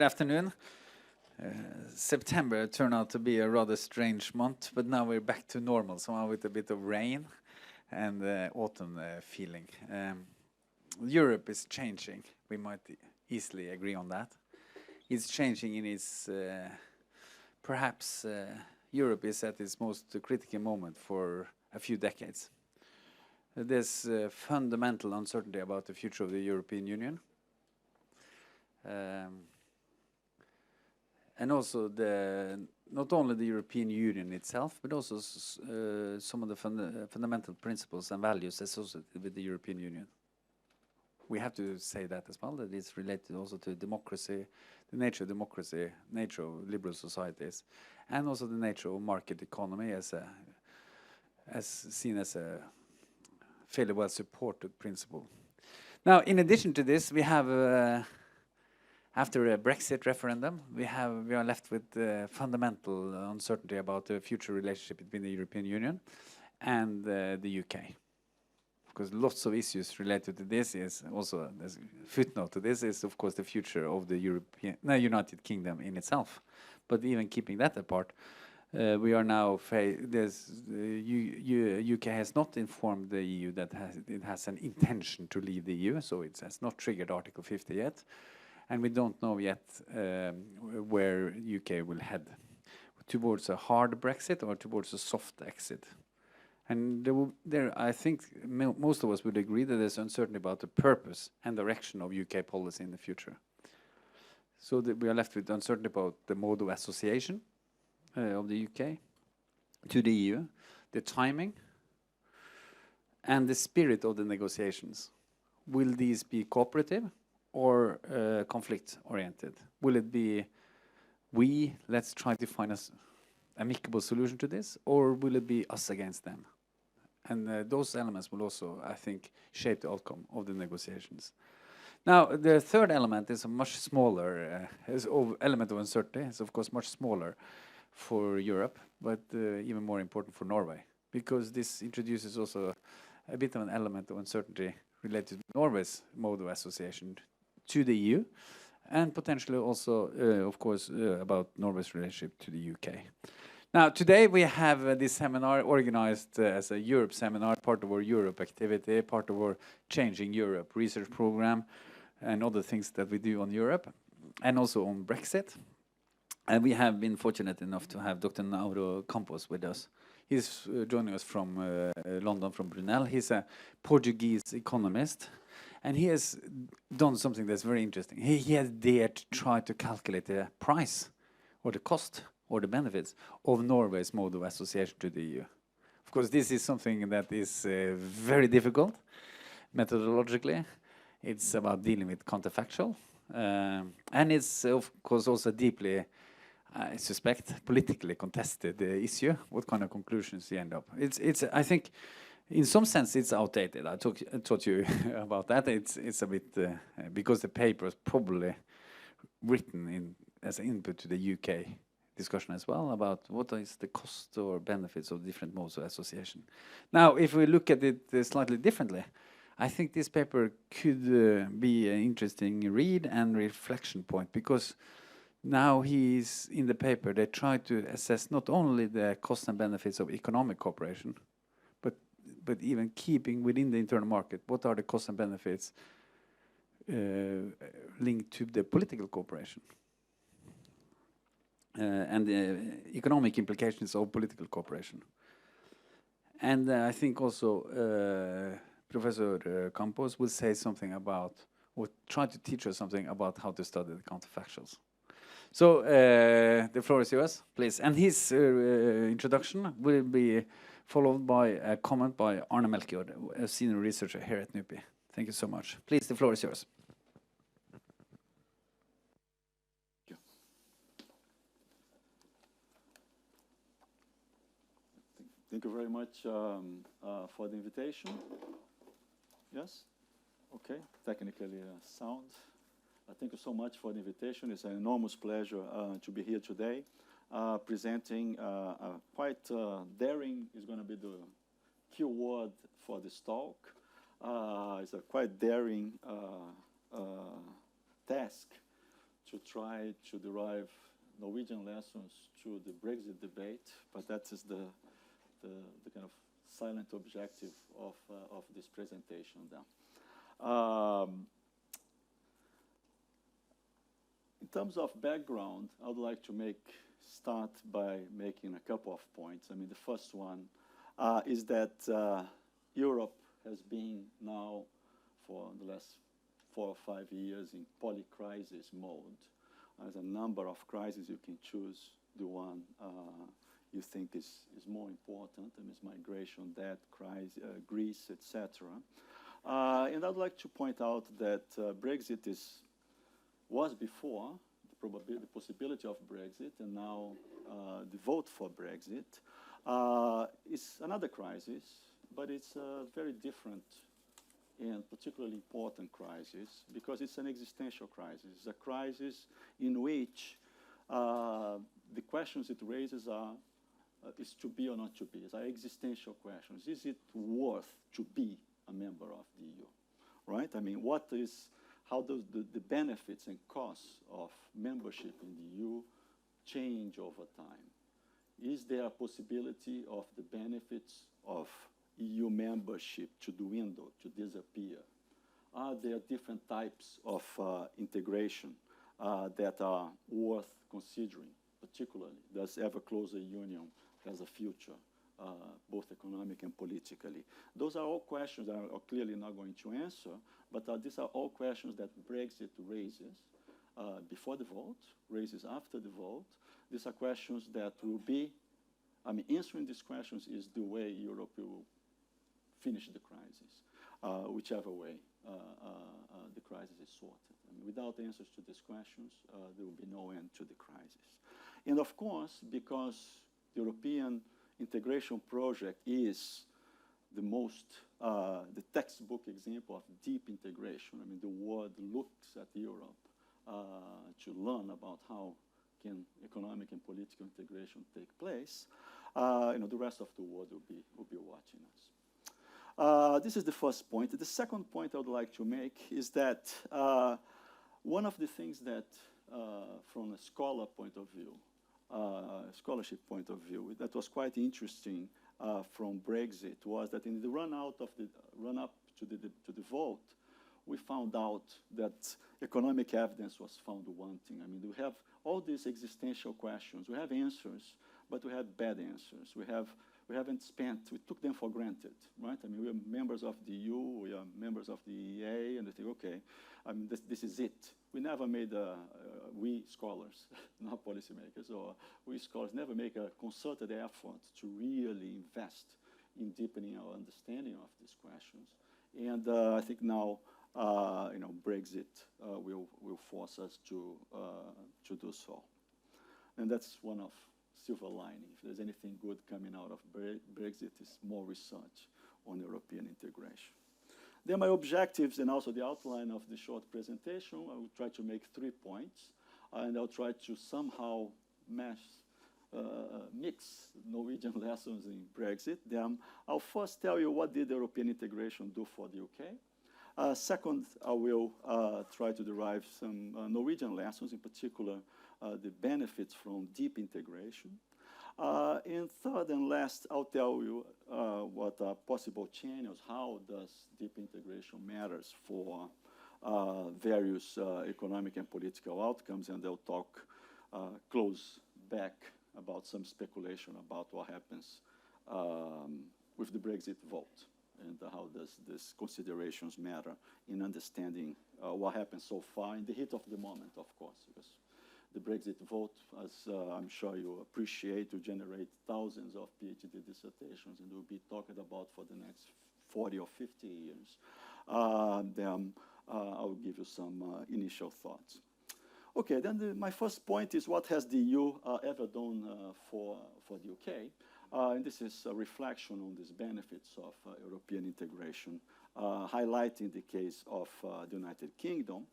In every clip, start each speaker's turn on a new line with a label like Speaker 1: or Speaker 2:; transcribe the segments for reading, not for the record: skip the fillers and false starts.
Speaker 1: Good afternoon. September turned out to be a rather strange month, but now we're back to normal, somehow with a bit of rain and autumn feeling. Europe is changing. We might easily agree on that. It's changing in its, perhaps Europe is at its most critical moment for a few decades. There's fundamental uncertainty about the future of the European Union. And also not only the European Union itself, but also some of the fundamental principles and values associated with the European Union. We have to say that as well, that it's related also to democracy, the nature of democracy, nature of liberal societies, and also the nature of market economy as seen as a fairly well supported principle. Now, in addition to this, we have after a Brexit referendum, we are left with fundamental uncertainty about the future relationship between the European Union and the UK. Because lots of issues related to this is also, there's a footnote to this, is of course the future of the United Kingdom in itself. But even keeping that apart, we are now, UK has not informed the EU that it has an intention to leave the EU, so it has not triggered Article 50 yet. And we don't know yet where UK will head, towards a hard Brexit or towards a soft exit. And I think most of us would agree that there's uncertainty about the purpose and direction of UK policy in the future. So that we are left with uncertainty about the mode of association of the UK to the EU, the timing, and the spirit of the negotiations. Will these be cooperative or conflict-oriented? Will it be, let's try to find an amicable solution to this, or will it be us against them? And those elements will also, I think, shape the outcome of the negotiations. Now, the third element is a much smaller element of uncertainty. It's, of course, much smaller for Europe, but even more important for Norway, because this introduces also a bit of an element of uncertainty related to Norway's mode of association to the EU, and potentially also, of course, about Norway's relationship to the UK. Now, today we have this seminar organized as a Europe seminar, part of our Europe activity, part of our Changing Europe research program, and other things that we do on Europe, and also on Brexit. And we have been fortunate enough to have Dr. Nauro Campos with us. He's joining us from London, from Brunel. He's a Portuguese economist. And he has done something that's very interesting. He has dared to try to calculate the price or the cost or the benefits of Norway's mode of association to the EU. Of course, this is something that is very difficult methodologically. It's about dealing with counterfactual. And it's, of course, also deeply, I suspect, politically contested issue. What kind of conclusions you end up? I think, in some sense, it's outdated. I taught you about that. It's a bit because the paper is probably written as an input to the UK discussion as well about what is the cost or benefits of different modes of association. Now, if we look at it slightly differently, I think this paper could be an interesting read and reflection point, because now he's in the paper. They try to assess not only the costs and benefits of economic cooperation, but even keeping within the internal market, what are the costs and benefits linked to the political cooperation and the economic implications of political cooperation. And I think also Professor Compos will say something about, or try to teach us something about how to study the counterfactuals. So the floor is yours, please. And his introduction will be followed by a comment by Arne Melchior, a senior researcher here at NUPI. Thank you so much. Please, the floor is yours.
Speaker 2: Thank you very much for the invitation. Yes? Okay, technically sound. Thank you so much for the invitation. It's an enormous pleasure to be here today, presenting quite daring is going to be the keyword for this talk. It's a quite daring task to try to derive Norwegian lessons to the Brexit debate, but that is the kind of silent objective of this presentation then. In terms of background, I would like to start by making a couple of points. I mean, the first one is that Europe has been now for the last 4 or 5 years in polycrisis mode. There's a number of crises. You can choose the one you think is more important. I mean, it's migration, debt, Greece, etc. And I'd like to point out that Brexit was before the possibility of Brexit, and now the vote for Brexit. It's another crisis, but it's a very different and particularly important crisis because it's an existential crisis. It's a crisis in which the questions it raises is to be or not to be. It's existential questions. Is it worth to be a member of the EU, right? I mean, how does the benefits and costs of membership in the EU change over time? Is there a possibility of the benefits of EU membership to dwindle, to disappear? Are there different types of integration that are worth considering, particularly? Does ever closer union has a future, both economic and politically? Those are all questions that I'm clearly not going to answer, but these are all questions that Brexit raises before the vote, raises after the vote. These are questions that will be, I mean, answering these questions is the way Europe will finish the crisis, whichever way the crisis is sorted. I mean, without answers to these questions, there will be no end to the crisis. And of course, because the European integration project is the textbook example of deep integration. I mean, the world looks at Europe to learn about how can economic and political integration take place. The rest of the world will be watching us. This is the first point. The second point I would like to make is that one of the things that, from a scholarship point of view, that was quite interesting from Brexit was that in the run-up to the vote, we found out that economic evidence was found wanting. I mean, we have all these existential questions. We have answers, but we have bad answers. We took them for granted, right? I mean, we are members of the EU, we are members of the EA, and they think, okay, I mean, this is it. We never made, we scholars, not policymakers, or we scholars never make a concerted effort to really invest in deepening our understanding of these questions. And I think now, Brexit will force us to do so. And that's one of silver lining. If there's anything good coming out of Brexit, it's more research on European integration. Then my objectives and also the outline of the short presentation, I will try to make 3 points, and I'll try to somehow mix Norwegian lessons in Brexit. Then I'll first tell you what did European integration do for the UK. Second, I will try to derive some Norwegian lessons, in particular the benefits from deep integration. And third and last, I'll tell you what are possible channels, how does deep integration matters for various economic and political outcomes, and they'll talk close back about some speculation about what happens with the Brexit vote and how does these considerations matter in understanding what happened so far in the heat of the moment, of course, because the Brexit vote, as I'm sure you appreciate, will generate thousands of PhD dissertations, and we'll be talking about for the next 40 or 50 years. Then I'll give you some initial thoughts. Okay, then my first point is what has the EU ever done for the UK? And this is a reflection on these benefits of European integration, highlighting the case of the United Kingdom.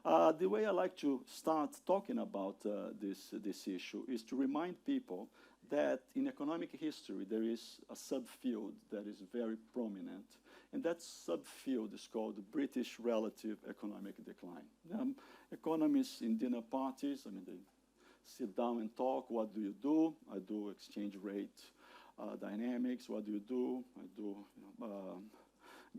Speaker 2: The way I like to start talking about this issue is to remind people that in economic history there is a subfield that is very prominent, And that subfield is called the British relative economic decline. Economists in dinner parties, I mean, they sit down and talk. What do you do? I do exchange rate dynamics. What do you do? I do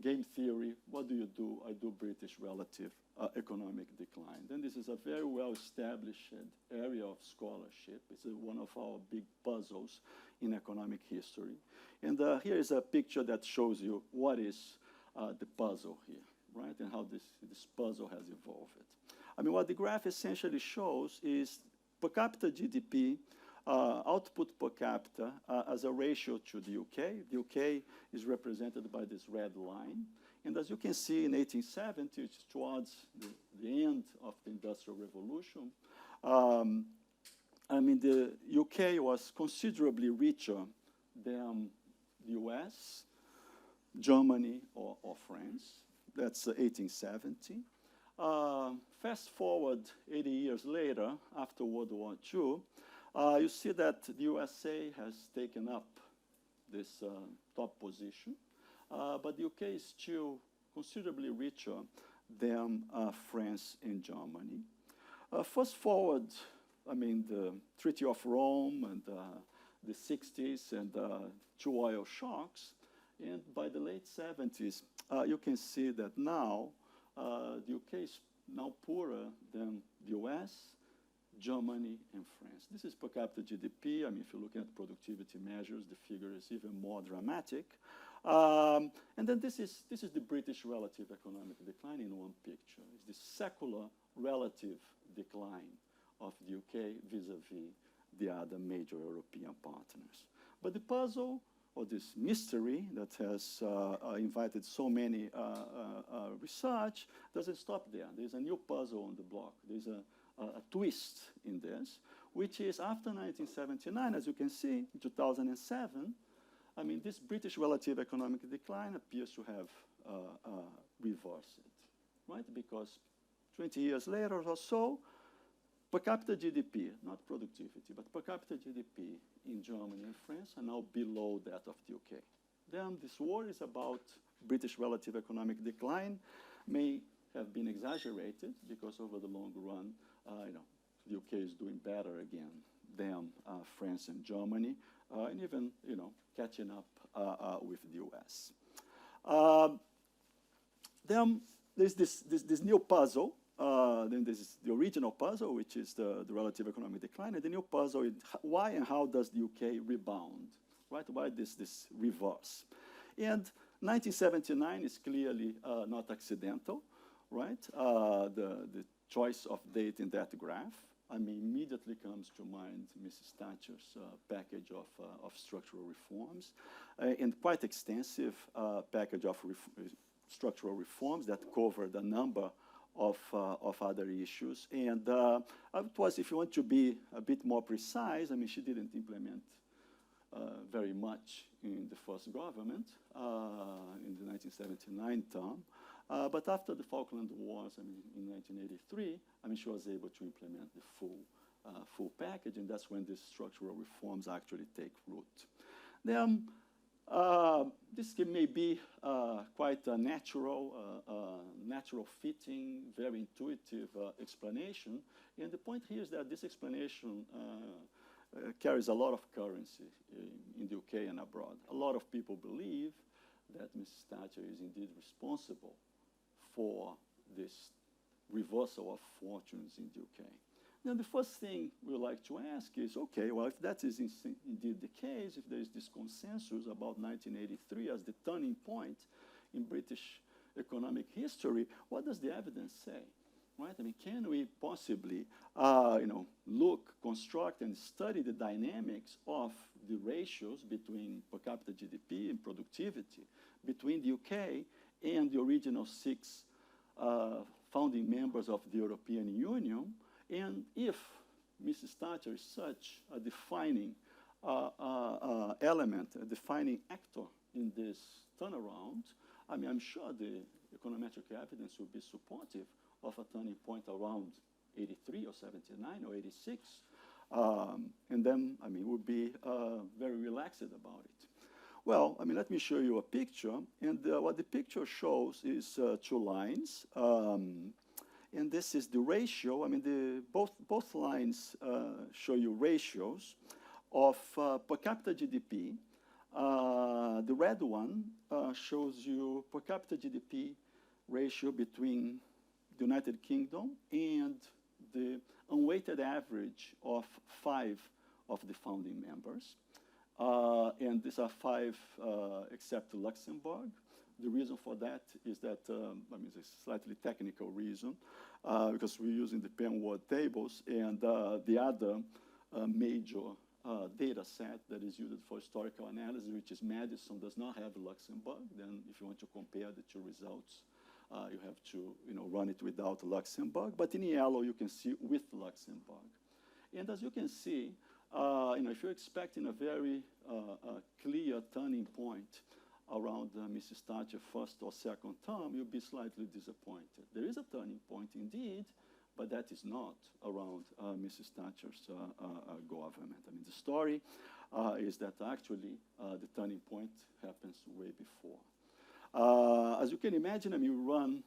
Speaker 2: game theory. What do you do? I do British relative economic decline. Then this is a very well-established area of scholarship. It's one of our big puzzles in economic history. And here is a picture that shows you what is the puzzle here, right? And how this puzzle has evolved. I mean, what the graph essentially shows is per capita GDP, output per capita as a ratio to the UK. The UK is represented by this red line. And as you can see in 1870, which is towards the end of the Industrial Revolution, I mean, the UK was considerably richer than the US, Germany, or France. That's 1870. Fast forward 80 years later, after World War II, you see that the USA has taken up this top position, but the UK is still considerably richer than France and Germany. Fast forward, I mean, the Treaty of Rome and the 60s and two oil shocks, and by the late 70s, you can see that now the UK is now poorer than the US, Germany, and France. This is per capita GDP. I mean, if you look at productivity measures, the figure is even more dramatic. And then this is the British relative economic decline in one picture. It's the secular relative decline of the UK vis-a-vis the other major European partners. But the puzzle, or this mystery that has invited so many research, doesn't stop there. There's a new puzzle on the block. There's a twist in this, which is after 1979, as you can see, in 2007, I mean, this British relative economic decline appears to have reversed, right? Because 20 years later or so, per capita GDP, not productivity, but per capita GDP in Germany and France are now below that of the UK. Then this worries about British relative economic decline may have been exaggerated because over the long run, the UK is doing better again than France and Germany, and even catching up with the US. Then there's this new puzzle. Then there's the original puzzle, which is the relative economic decline, and the new puzzle is why and how does the UK rebound, right? Why this reverse? And 1979 is clearly not accidental, right? The choice of date in that graph, I mean, immediately comes to mind Mrs. Thatcher's package of structural reforms, and quite extensive package of structural reforms that covered a number of other issues. And it was, if you want to be a bit more precise, I mean, she didn't implement very much in the first government, in the 1979 term. But after the Falkland Wars, I mean, in 1983, I mean, she was able to implement the full package, and that's when these structural reforms actually take root. Then, this may be quite a natural fitting, very intuitive explanation. And the point here is that this explanation carries a lot of currency in the UK and abroad. A lot of people believe that Mrs. Thatcher is indeed responsible for this reversal of fortunes in the UK. Now, the first thing we would like to ask is, okay, well, if that is indeed the case, if there is this consensus about 1983 as the turning point in British economic history, what does the evidence say, right? I mean, can we possibly, construct and study the dynamics of the ratios between per capita GDP and productivity between the UK and the original 6 founding members of the European Union? And if Mrs. Thatcher is such a defining element, a defining actor in this turnaround, I mean, I'm sure the econometric evidence would be supportive of a turning point around 83 or 79 or 86. And then, I mean, we'll be very relaxed about it. Well, I mean, let me show you a picture. And what the picture shows is two lines. And this is the ratio. I mean, both lines show you ratios of per capita GDP. The red one shows you per capita GDP ratio between the United Kingdom and the unweighted average of 5 of the founding members. And these are 5 except Luxembourg. The reason for that is that, I mean, it's a slightly technical reason, because we're using the pen word tables, and the other major data set that is used for historical analysis, which is Madison, does not have Luxembourg. Then if you want to compare the two results, you have to run it without Luxembourg. But in yellow, you can see with Luxembourg. And as you can see, if you're expecting a very clear turning point around Mrs. Thatcher's first or second term, you'll be slightly disappointed. There is a turning point indeed, but that is not around Mrs. Thatcher's government. I mean, the story is that actually the turning point happens way before. As you can imagine, I mean, we run,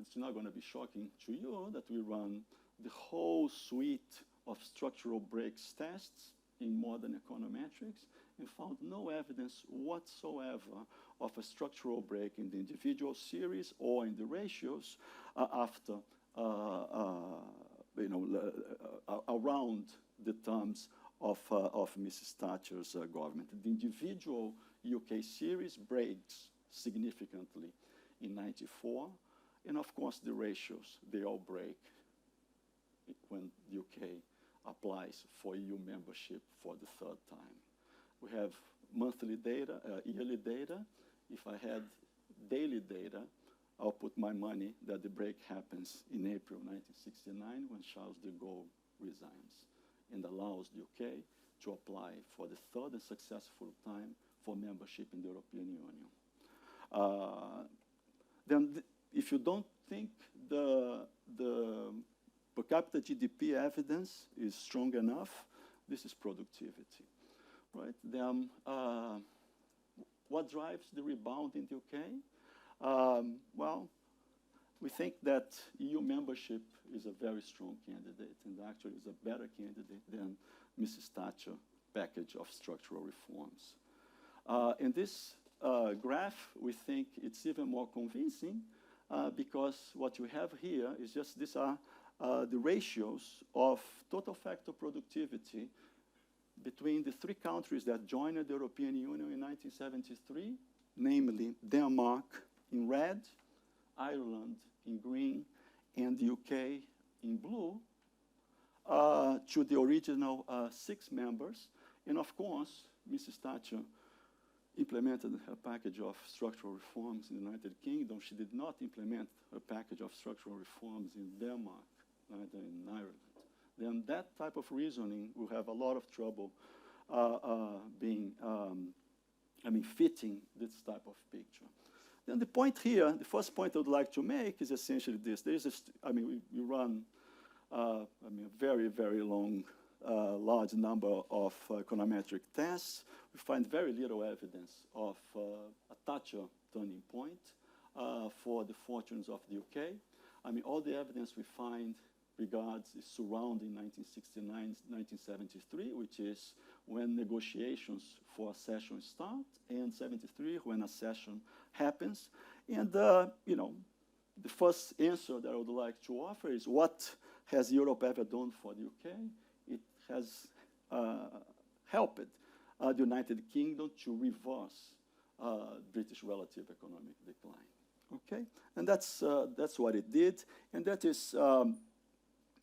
Speaker 2: it's not going to be shocking to you that we run the whole suite of structural breaks tests in modern econometrics and found no evidence whatsoever of a structural break in the individual series or in the ratios after, around the terms of Mrs. Thatcher's government. The individual UK series breaks significantly in '94, and of course the ratios, they all break when the UK applies for EU membership for the 3rd time. We have monthly data, yearly data. If I had daily data, I'll put my money that the break happens in April 1969 when Charles de Gaulle resigns and allows the UK to apply for the 3rd and successful time for membership in the European Union. Then if you don't think the per capita GDP evidence is strong enough, this is productivity, right? Then what drives the rebound in the UK? Well, we think that EU membership is a very strong candidate, and actually is a better candidate than Mrs. Thatcher's package of structural reforms. In this graph, we think it's even more convincing because what you have here is just these are the ratios of total factor productivity between the 3 countries that joined the European Union in 1973, namely Denmark in red, Ireland in green, and the UK in blue, to the original 6 members. And of course, Mrs. Thatcher implemented her package of structural reforms in the United Kingdom. She did not implement her package of structural reforms in Denmark, neither in Ireland. Then that type of reasoning will have a lot of trouble fitting this type of picture. Then the point here, the first point I would like to make is essentially this. There is we run a very, very long, large number of econometric tests. We find very little evidence of a Thatcher turning point for the fortunes of the UK. I mean, all the evidence we find regards is surrounding 1969, 1973, which is when negotiations for accession start, and 73 when accession happens. And the first answer that I would like to offer is, what has Europe ever done for the UK? It has helped the United Kingdom to reverse British relative economic decline. Okay, and that's what it did, and that is.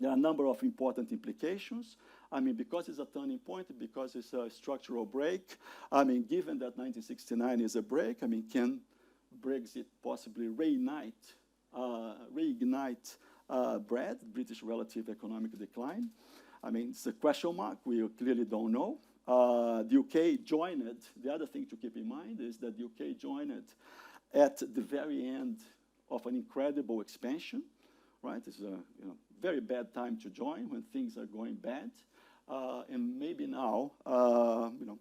Speaker 2: There are a number of important implications. I mean, because it's a turning point, because it's a structural break, I mean, given that 1969 is a break, I mean, can Brexit possibly reignite British relative economic decline? I mean, it's a question mark. We clearly don't know. The UK joined it. The other thing to keep in mind is that the UK joined it at the very end of an incredible expansion, right? It's a very bad time to join when things are going bad. and maybe now,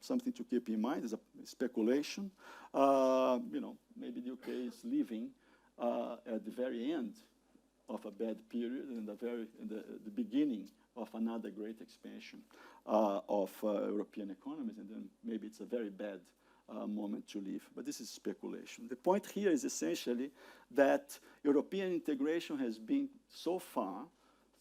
Speaker 2: something to keep in mind is a speculation. Maybe the UK is living at the very end of a bad period and the beginning of another great expansion of European economies, and then maybe it's a very bad moment to leave. But this is speculation. The point here is essentially that European integration has been so far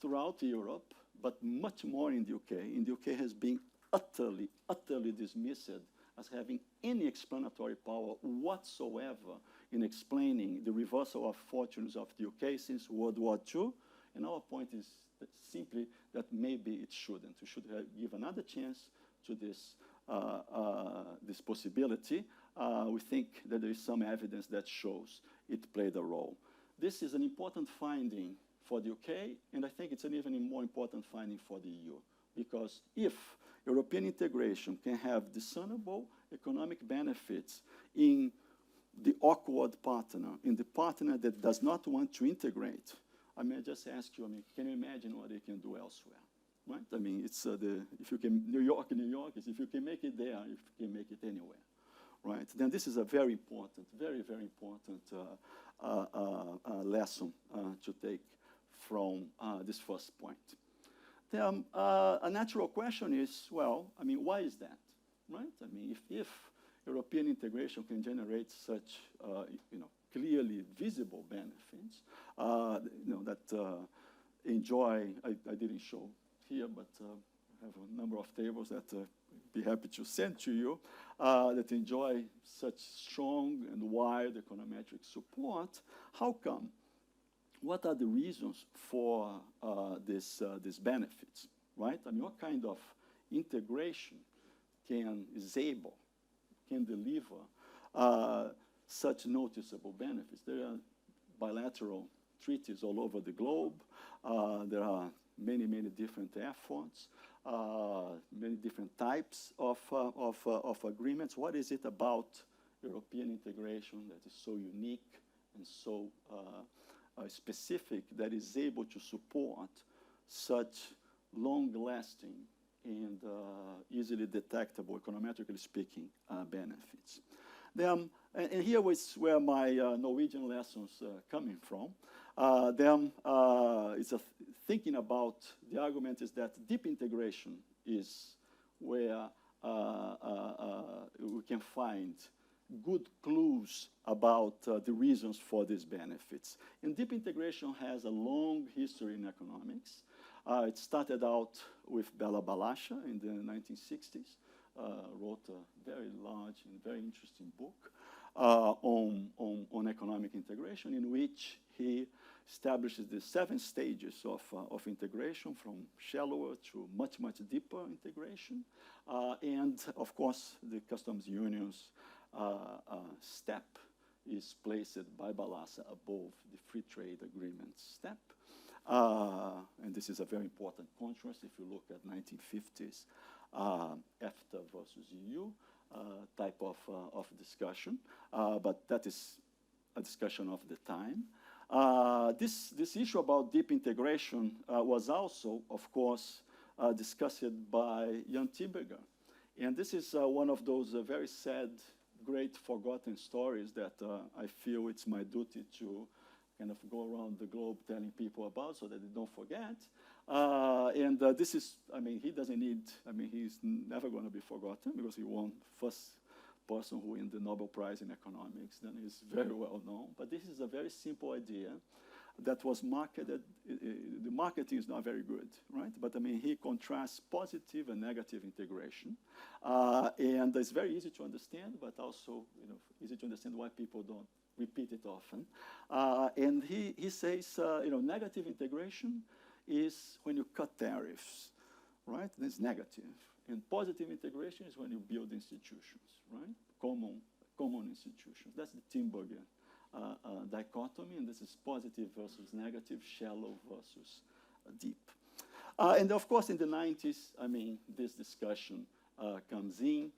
Speaker 2: throughout Europe, but much more in the UK. In the UK has been utterly, utterly dismissed as having any explanatory power whatsoever in explaining the reversal of fortunes of the UK since World War II. And our point is that simply that maybe it shouldn't. We should give another chance to this, this possibility. We think that there is some evidence that shows it played a role. This is an important finding for the UK, and I think it's an even more important finding for the EU, because if European integration can have discernible economic benefits in the awkward partner, in the partner that does not want to integrate, I may just ask you, can you imagine what they can do elsewhere, right? I mean, it's if you can, New York is if you can make it there, you can make it anywhere, right? Then this is a very important, very, very important lesson to take from this first point. Then a natural question is, well, why is that, right? If European integration can generate such, clearly visible benefits, that enjoy, I didn't show here, but I have a number of tables that I'd be happy to send to you, that enjoy such strong and wide econometric support. How come? What are the reasons for these benefits, right? What kind of integration can deliver such noticeable benefits? There are bilateral treaties all over the globe. There are many, many different efforts, many different types of agreements. What is it about European integration that is so unique and so specific that is able to support such long-lasting and easily detectable, econometrically speaking, benefits? And here was where my Norwegian lessons coming from. It's thinking about the argument is that deep integration is where we can find good clues about the reasons for these benefits. And deep integration has a long history in economics. It started out with Bela Balasha in the 1960s, wrote a very large and very interesting book on economic integration, in which he establishes the 7 stages of integration, from shallower to much, much deeper integration. And of course, the customs unions step is placed by Balasha above the free trade agreement step. And this is a very important contrast if you look at 1950s EFTA versus EU type of discussion. But that is a discussion of the time. This issue about deep integration was also, of course, discussed by Jan Tieberger. And this is one of those very sad, great forgotten stories that I feel it's my duty to kind of go around the globe telling people about so that they don't forget. And this is, he doesn't need, he's never going to be forgotten because he won first person who won the Nobel Prize in economics, then he's very well known. But this is a very simple idea that was marketed. The marketing is not very good, right? But he contrasts positive and negative integration. And it's very easy to understand, but also easy to understand why people don't repeat it often. And he says, negative integration is when you cut tariffs, right? That's negative. And positive integration is when you build institutions, right? Common institutions. That's the Tieberger dichotomy, and this is positive versus negative, shallow versus deep. And of course, in the 90s, this discussion comes in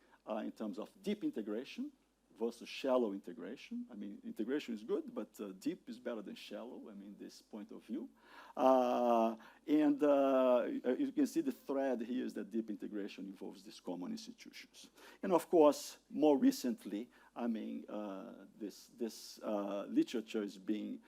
Speaker 2: terms of deep integration, versus shallow integration. I mean, integration is good, but deep is better than shallow, I mean, this point of view. You can see the thread here is that deep integration involves these common institutions. And of course, more recently, I mean, this literature is being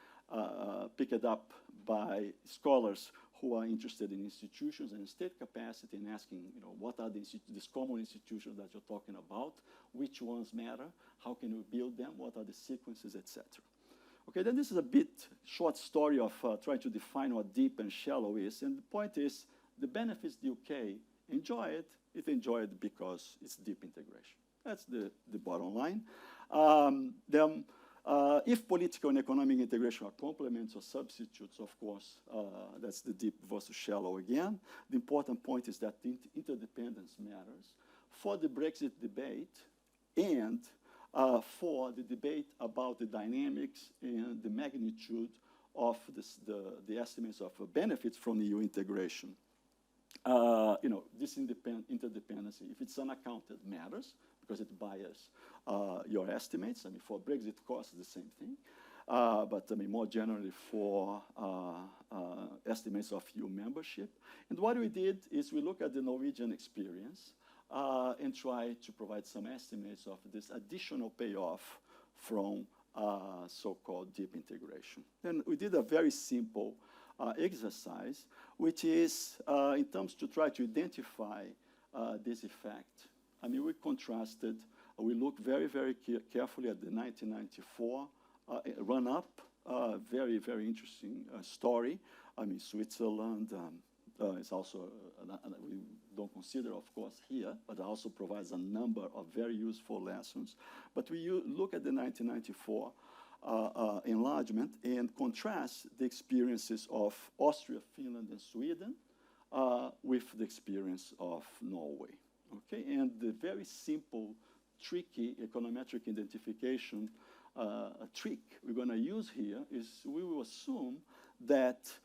Speaker 2: picked up by scholars who are interested in institutions and state capacity and asking, what are these common institutions that you're talking about? Which ones matter? How can we build them? What are the sequences, etc.? Okay, then this is a bit short story of trying to define what deep and shallow is. And the point is, the benefits the UK enjoyed, it enjoyed because it's deep integration. That's the bottom line. If political and economic integration are complements or substitutes, of course, that's the deep versus shallow again. The important point is that interdependence matters for the Brexit debate and for the debate about the dynamics and the magnitude of the estimates of benefits from EU integration. This interdependency, if it's unaccounted, matters because it biases your estimates. I mean, for Brexit costs, the same thing. But I mean, more generally for estimates of EU membership. And what we did is we look at the Norwegian experience and try to provide some estimates of this additional payoff from so-called deep integration. Then we did a very simple exercise, which is in terms to try to identify this effect. I mean, we contrasted, we looked very, very carefully at the 1994 run-up, very, very interesting story. I mean, Switzerland is also, we don't consider, of course, here, but also provides a number of very useful lessons. But we look at the 1994 enlargement and contrast the experiences of Austria, Finland, and Sweden with the experience of Norway. Okay, and the very simple, tricky econometric identification trick we're going to use here is we will assume that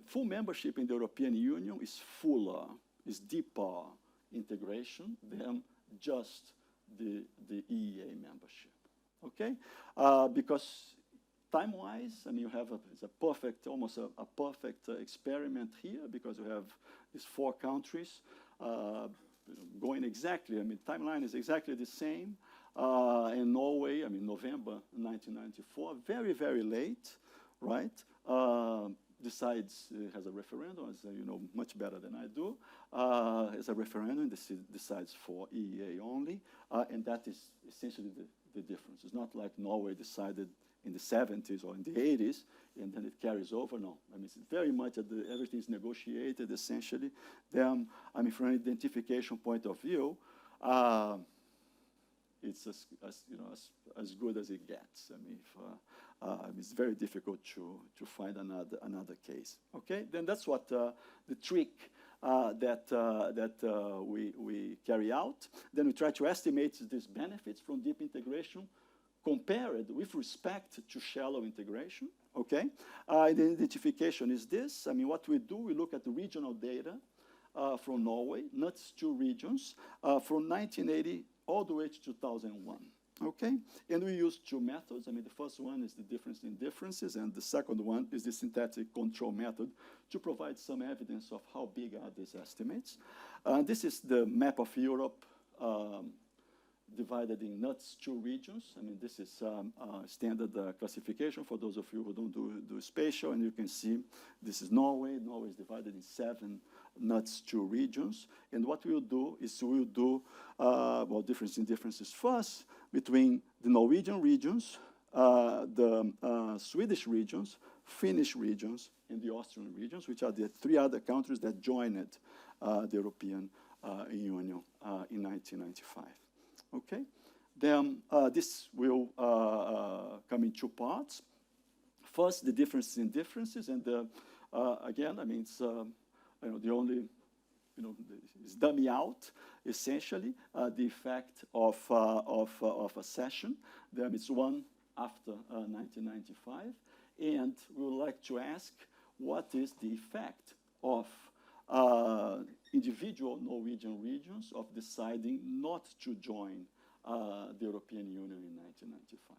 Speaker 2: full membership in the European Union is fuller, is deeper integration than just the EEA membership. Okay, because time-wise, I mean, you have it's a perfect, almost a perfect experiment here because you have these 4 countries going exactly. I mean, timeline is exactly the same. In Norway, I mean, November 1994, very, very late, right? Decides, has a referendum, as you know much better than I do. It's a referendum, decides for EEA only, and that is essentially the difference. It's not like Norway decided in the 70s or in the 80s, and then it carries over. No, I mean, it's very much everything is negotiated, essentially. Then, I mean, from an identification point of view, it's as good as it gets. I mean, it's very difficult to find another case. Okay, then that's what the trick that we carry out. Then we try to estimate these benefits from deep integration compared with respect to shallow integration. Okay, the identification is this. I mean, what we do, we look at the regional data from Norway, NUTS2 regions, from 1980 all the way to 2001. Okay, and we use 2 methods. I mean, the first one is the difference in differences, and the second one is the synthetic control method to provide some evidence of how big are these estimates. This is the map of Europe divided in NUTS2 regions. I mean, this is standard classification for those of you who don't do spatial, and you can see this is Norway. Norway is divided in 7 NUTS2 regions. And what we'll do is we'll do, well, difference in differences first between the Norwegian regions, the Swedish regions, Finnish regions, and the Austrian regions, which are the 3 other countries that joined the European Union in 1995. Okay, then this will come in 2 parts. First, the differences in differences, and again, I mean, it's the only, it's dummy out essentially the effect of a session. Then it's 1 after 1995, and we would like to ask what is the effect of individual Norwegian regions of deciding not to join the European Union in 1995.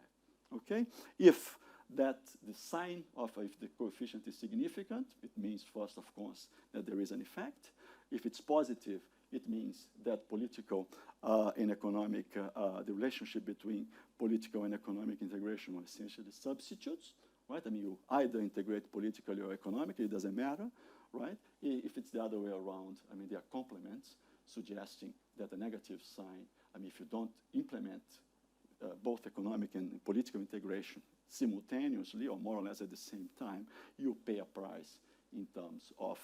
Speaker 2: Okay? If that the sign of if the coefficient is significant, it means first, of course, that there is an effect. If it's positive, it means that political and economic, the relationship between political and economic integration are essentially substitutes, right? I mean, you either integrate politically or economically, it doesn't matter, right? If it's the other way around, I mean, they are complements suggesting that a negative sign, I mean, if you don't implement both economic and political integration simultaneously or more or less at the same time, you pay a price in terms of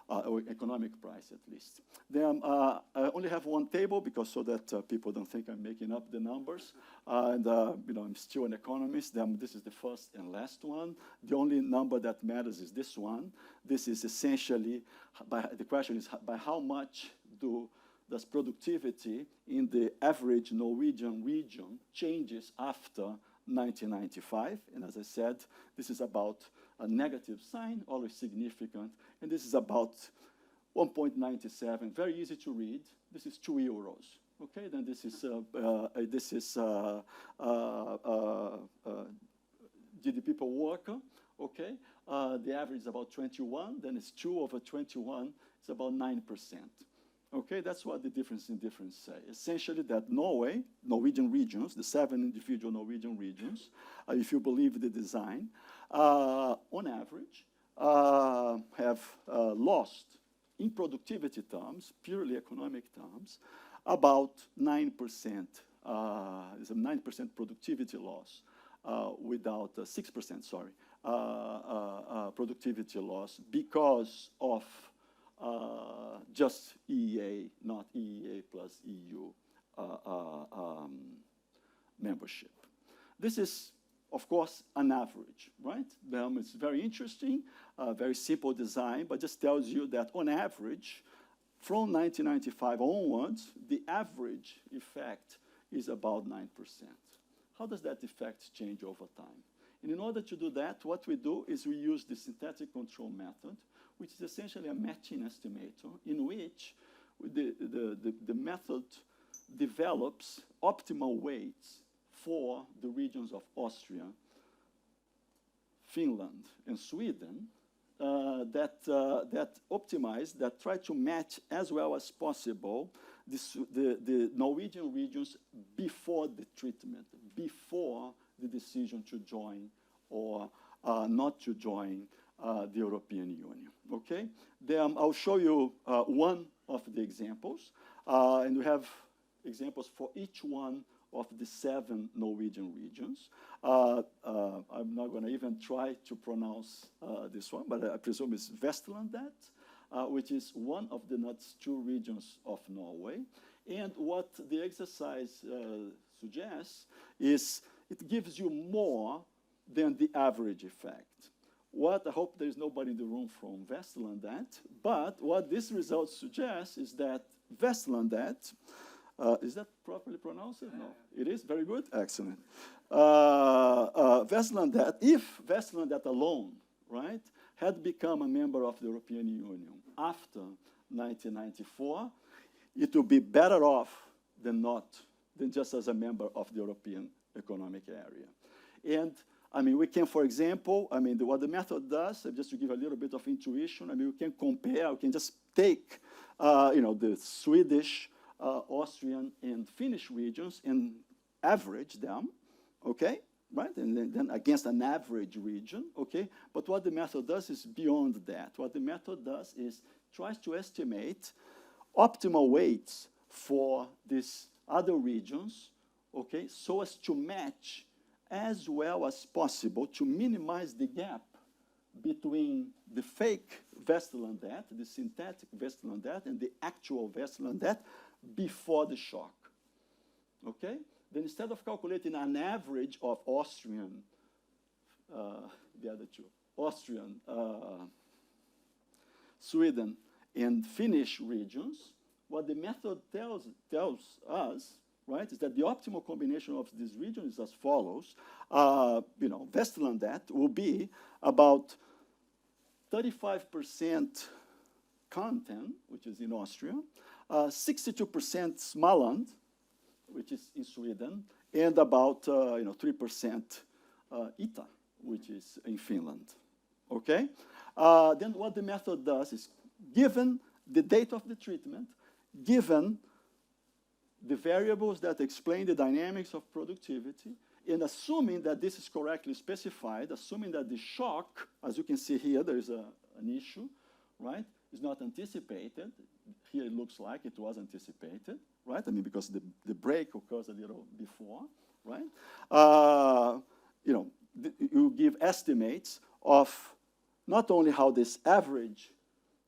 Speaker 2: or economic price at least. Then I only have one table because so that people don't think I'm making up the numbers. And you know, I'm still an economist. This is the first and last one. The only number that matters is this one. This is essentially, the question is by how much does productivity in the average Norwegian region changes after 1995? And as I said, this is about a negative sign, always significant, and this is about 1.97, very easy to read. This is 2 euros. Okay, then this is GDP per worker. Okay, the average is about 21. Then it's 2 over 21. It's about 9%. Okay, that's what the difference in difference say. Essentially that Norwegian regions, the 7 individual Norwegian regions, if you believe the design, on average, have lost in productivity terms, purely economic terms, about 9%. There's a 9% productivity loss without 6%, sorry, productivity loss because of just EEA, not EEA plus EU membership. This is, of course, an average, right? It's very interesting, very simple design, but just tells you that on average, from 1995 onwards, the average effect is about 9%. How does that effect change over time? And in order to do that, what we do is we use the synthetic control method, which is essentially a matching estimator in which the method develops optimal weights for the regions of Austria, Finland, and Sweden that optimize, that try to match as well as possible the Norwegian regions before the treatment, before the decision to join or not to join the European Union, okay? Then I'll show you one of the examples, and we have examples for each one of the 7 Norwegian regions. I'm not going to even try to pronounce this one, but I presume it's Vestlandet, which is one of the NUTS 2 regions of Norway. And what the exercise suggests is it gives you more than the average effect. I hope there's nobody in the room from Vestlandet, but what this result suggests is that Vestlandet, is that properly pronounced? No, it is? Very good? Excellent. Vestlandet, if Vestlandet alone, right, had become a member of the European Union after 1994, it would be better off than just as a member of the European Economic Area. And I mean, we can, for example, I mean, what the method does, just to give a little bit of intuition, I mean, we can compare, we can just take, you know, the Swedish, Austrian, and Finnish regions and average them, okay, right? And then against an average region, okay? But what the method does is beyond that. What the method does is tries to estimate optimal weights for these other regions, okay, so as to match as well as possible to minimize the gap between the fake Vestlandet, the synthetic Vestlandet, and the actual Vestlandet before the shock, okay? Then instead of calculating an average of Austrian, the other two, Austrian, Sweden, and Finnish regions, what the method tells us, right, is that the optimal combination of these regions is as follows. You know, Vestlandet will be about 35% Kärnten, which is in Austria, 62% Småland, which is in Sweden, and about 3% Itä, which is in Finland. Okay? Then what the method does is, given the date of the treatment, given the variables that explain the dynamics of productivity, and assuming that this is correctly specified, assuming that the shock, as you can see here, there is an issue, right, is not anticipated. Here it looks like it was anticipated, right? I mean, because the break occurs a little before, right? You give estimates of not only how this average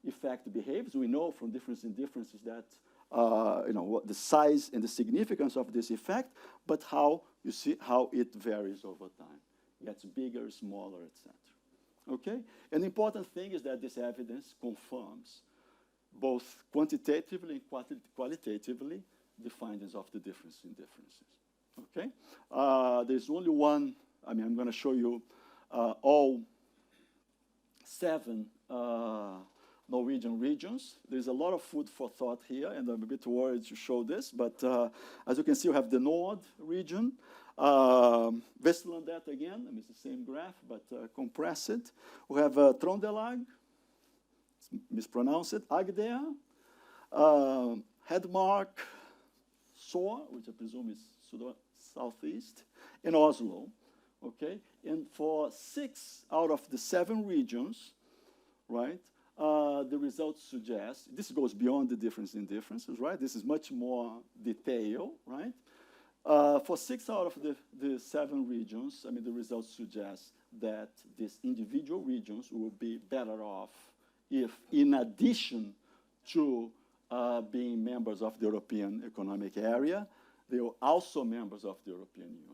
Speaker 2: effect behaves. We know from difference in differences that what the size and the significance of this effect, but how you see how it varies over time. It gets bigger, smaller, etc. Okay? An important thing is that this evidence confirms both quantitatively and qualitatively the findings of the difference in differences. Okay? There's only one. I mean, I'm going to show you all 7 Norwegian regions. There's a lot of food for thought here, and I'm a bit worried to show this, but as you can see, we have the Nord region, Vestlandet again, I mean, it's the same graph, but compressed. We have Trondelag, mispronounced it, Agder, Hedmark, Sør, which I presume is southeast, and Oslo. Okay, and for 6 out of the 7 regions, right, the results suggest, this goes beyond the difference in differences, right? This is much more detailed, right? For 6 out of the 7 regions, I mean, the results suggest that these individual regions will be better off if, in addition to being members of the European Economic Area, they are also members of the European Union.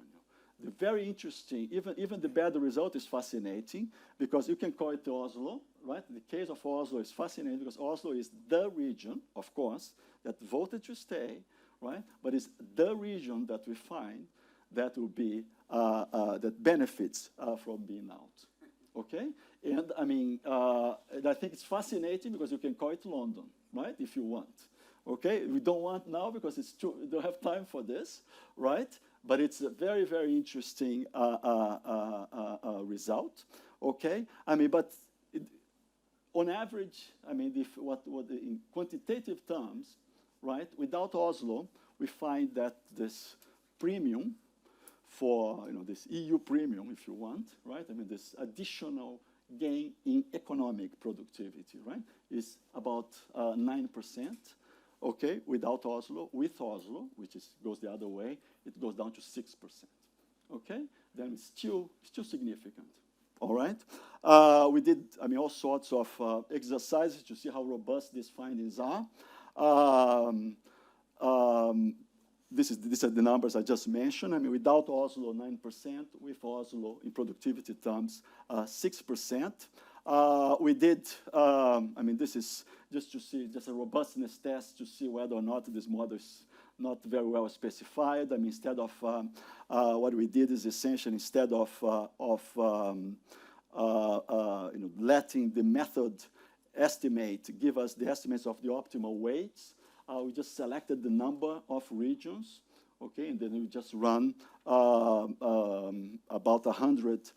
Speaker 2: The very interesting, even the better result is fascinating, because you can call it Oslo, right? The case of Oslo is fascinating because Oslo is the region, of course, that voted to stay, right? But it's the region that we find that will be, that benefits from being out, okay? And I mean, I think it's fascinating because you can call it London, right, if you want, okay? We don't want now because it's too, we don't have time for this, right? But it's a very, very interesting result, okay? I mean, but on average, I mean, in quantitative terms, right, without Oslo, we find that this premium for, this EU premium, if you want, right, I mean, this additional gain in economic productivity, right, is about 9%. Okay, without Oslo. With Oslo, which goes the other way, it goes down to 6%. Okay, then it's still significant. All right, we did, I mean, all sorts of exercises to see how robust these findings are. These are the numbers I just mentioned. I mean, without Oslo, 9%. With Oslo, in productivity terms, 6%. We did, I mean, this is just to see, just a robustness test to see whether or not this model is not very well specified. I mean, instead of, what we did is essentially, instead of letting the method give us the estimates of the optimal weights, we just selected the number of regions, okay, and then we just run about 100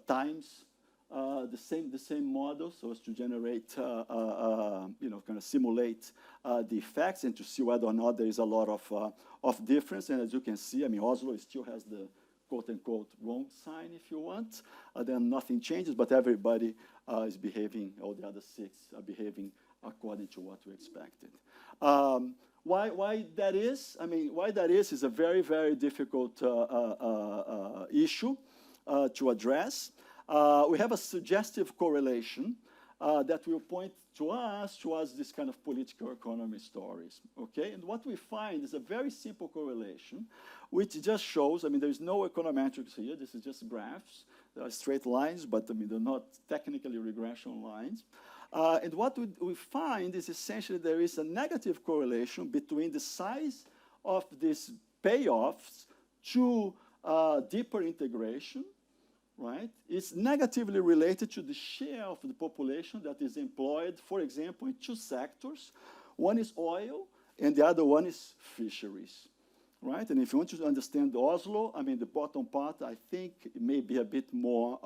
Speaker 2: times the same model, so as to generate, kind of simulate the effects and to see whether or not there is a lot of difference. And as you can see, I mean, Oslo still has the quote-unquote wrong sign, if you want. Then nothing changes, but everybody is behaving, all the other 6 are behaving according to what we expected. Why that is? I mean, why that is a very, very difficult issue to address. We have a suggestive correlation that will point towards this kind of political economy stories, okay? And what we find is a very simple correlation, which just shows, I mean, there's no econometrics here, this is just graphs. There are straight lines, but I mean, they're not technically regression lines. And what we find is essentially there is a negative correlation between the size of these payoffs to deeper integration, right, is negatively related to the share of the population that is employed, for example, in two sectors. One is oil, and the other one is fisheries, right? And if you want to understand Oslo, I mean, the bottom part, I think, may be a bit more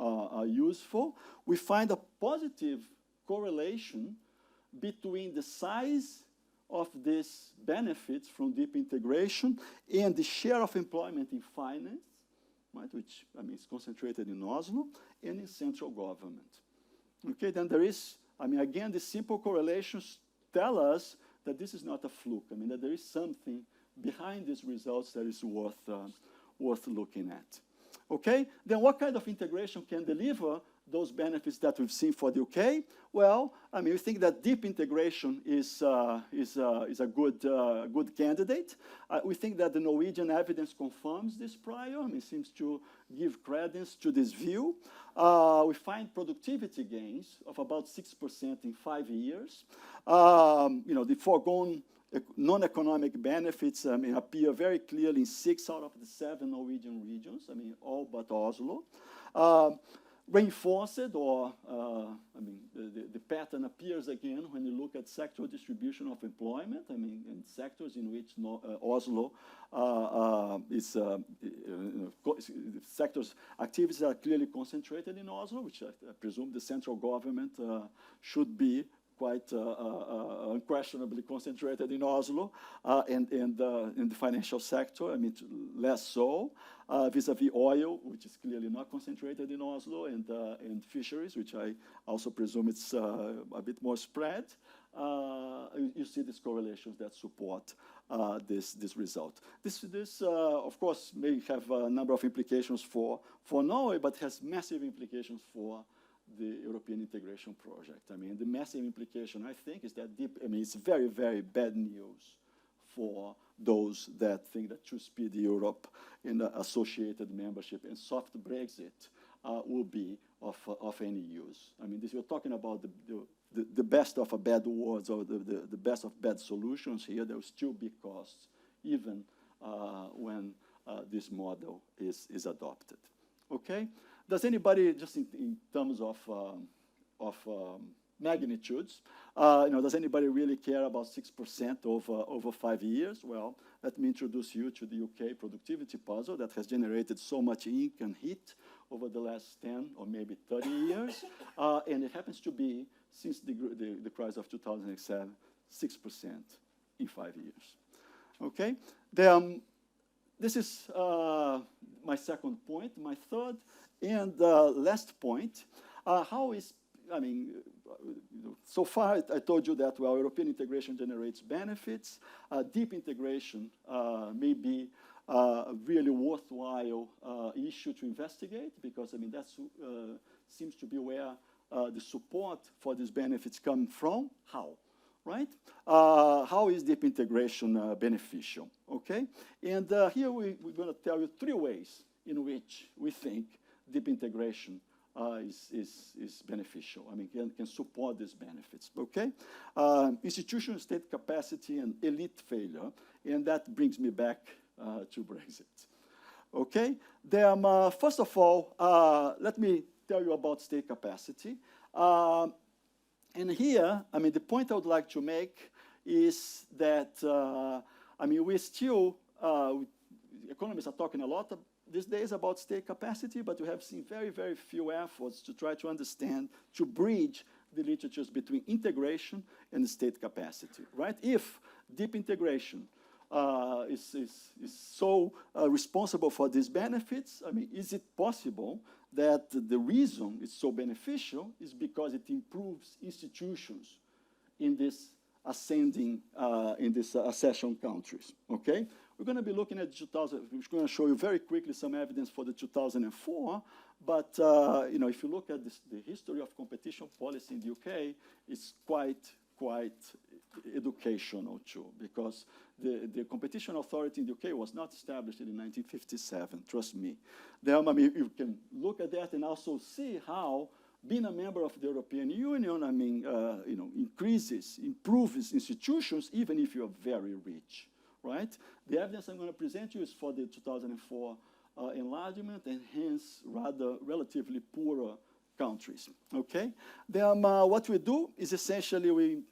Speaker 2: useful. We find a positive correlation between the size of these benefits from deep integration and the share of employment in finance, right, which, I mean, is concentrated in Oslo, and in central government. Okay, then there is, I mean, again, the simple correlations tell us that this is not a fluke. I mean, that there is something behind these results that is worth looking at. Okay, then what kind of integration can deliver those benefits that we've seen for the UK? Well, I mean, we think that deep integration is a good candidate. We think that the Norwegian evidence confirms this prior. I mean, seems to give credence to this view. We find productivity gains of about 6% in 5 years. You know, the foregone non-economic benefits, I mean, appear very clearly in 6 out of the 7 Norwegian regions, I mean, all but Oslo. Reinforced, or I mean, the pattern appears again when you look at sectoral distribution of employment. I mean, in sectors in which Oslo is, sectors, activities are clearly concentrated in Oslo, which I presume the central government should be quite unquestionably concentrated in Oslo, and in the financial sector, I mean, less so, vis-a-vis oil, which is clearly not concentrated in Oslo, and fisheries, which I also presume it's a bit more spread. You see these correlations that support this result. This of course, may have a number of implications for Norway, but has massive implications for the European integration project. I mean, the massive implication, I think, is that it's very, very bad news for those that think that two-speed Europe and associated membership and soft Brexit will be of any use. I mean, we're talking about the best of a bad words, or the best of bad solutions here. There will still be costs, even when this model is adopted. Okay? Does anybody, just in terms of magnitudes, does anybody really care about 6% over 5 years? Well, let me introduce you to the UK productivity puzzle that has generated so much ink and heat over the last 10 or maybe 30 years. And it happens to be, since the crisis of 2007, 6% in 5 years. Okay? This is my second point. My third and last point, so far I told you that, well, European integration generates benefits. Deep integration may be a really worthwhile issue to investigate, because, I mean, that seems to be where the support for these benefits come from. How? Right? How is deep integration beneficial? Okay? And here we're going to tell you 3 ways in which we think deep integration is beneficial. I mean, can support these benefits. Okay? Institutional state capacity and elite failure, and that brings me back to Brexit. Okay? Then, first of all, let me tell you about state capacity. And here, I mean, the point I would like to make is that, I mean, we're still, economists are talking a lot these days about state capacity, but we have seen very, very few efforts to try to understand, to bridge the literatures between integration and state capacity, right? If deep integration is so responsible for these benefits, I mean, is it possible that the reason it's so beneficial is because it improves institutions in this ascending, in these accession countries, okay? We're going to be looking at 2000, we're going to show you very quickly some evidence for the 2004, but if you look at the history of competition policy in the UK, it's quite educational too, because the competition authority in the UK was not established in 1957, trust me. Then, I mean, you can look at that and also see how being a member of the European Union, I mean, improves institutions, even if you're very rich, right? The evidence I'm going to present you is for the 2004 enlargement, and hence rather relatively poorer countries. Okay? Then what we do is essentially we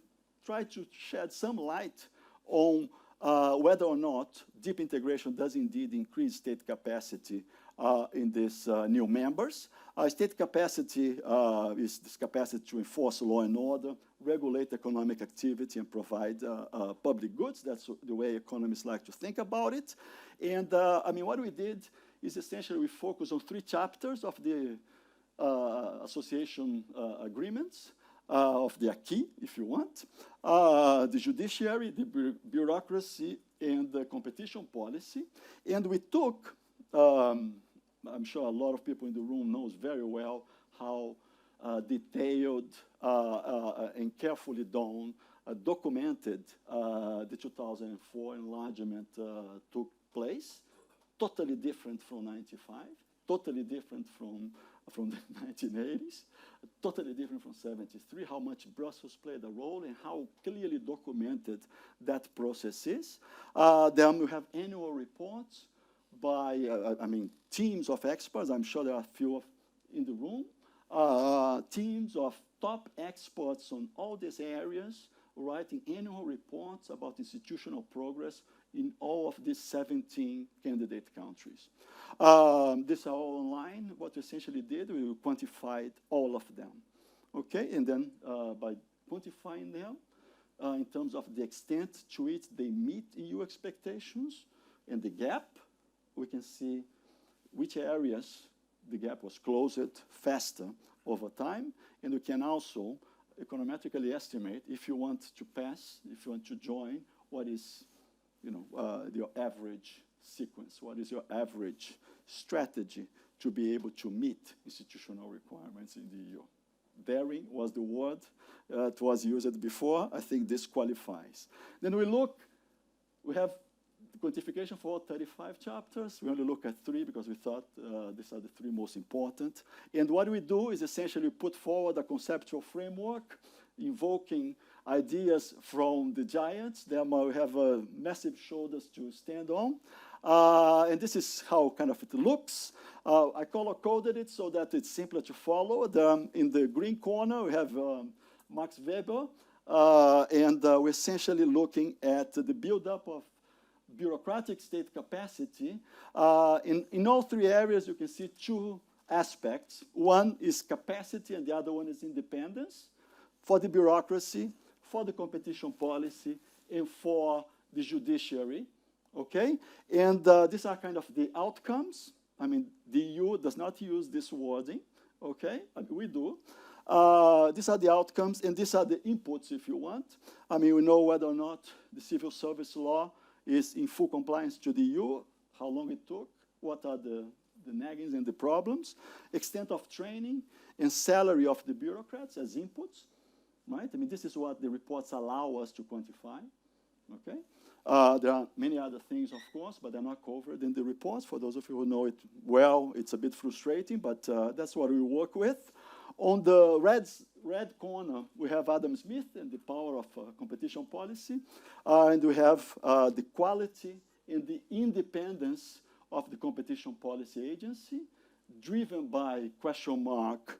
Speaker 2: try to shed some light on whether or not deep integration does indeed increase state capacity in these new members. State capacity is this capacity to enforce law and order, regulate economic activity, and provide public goods. That's the way economists like to think about it. And I mean, what we did is essentially we focus on 3 chapters of the association agreements, of the acquis, if you want, the judiciary, the bureaucracy, and the competition policy. And we took, I'm sure a lot of people in the room knows very well how detailed and carefully done, documented the 2004 enlargement took place. Totally different from 95, totally different from the 1980s, totally different from 73, how much Brussels played a role and how clearly documented that process is. Then we have annual reports by, teams of experts. I'm sure there are a few in the room. Teams of top experts on all these areas writing annual reports about institutional progress in all of these 17 candidate countries. These are all online. What we essentially did, we quantified all of them. Okay, and then by quantifying them, in terms of the extent to which they meet EU expectations and the gap, we can see which areas the gap was closed faster over time, and we can also econometrically estimate if you want to pass, if you want to join, what is your average sequence, what is your average strategy to be able to meet institutional requirements in the EU. Daring was the word it was used before. I think this qualifies. Then we have quantification for all 35 chapters. We only look at 3 because we thought these are the 3 most important. And what we do is essentially put forward a conceptual framework invoking ideas from the giants. Then we have massive shoulders to stand on. And this is how kind of it looks. I color-coded it so that it's simpler to follow. In the green corner, we have Max Weber. And we're essentially looking at the buildup of bureaucratic state capacity. In all 3 areas, you can see 2 aspects. One is capacity, and the other one is independence. For the bureaucracy, for the competition policy, and for the judiciary. Okay? And these are kind of the outcomes. I mean, the EU does not use this wording. Okay? We do. These are the outcomes, and these are the inputs, if you want. I mean, we know whether or not the civil service law is in full compliance to the EU, how long it took, what are the naggings and the problems, extent of training and salary of the bureaucrats as inputs, right? I mean, this is what the reports allow us to quantify, okay? There are many other things, of course, but they're not covered in the reports. For those of you who know it well, it's a bit frustrating, but that's what we work with. On the red corner, we have Adam Smith and the power of competition policy. And we have the quality and the independence of the competition policy agency, driven by question mark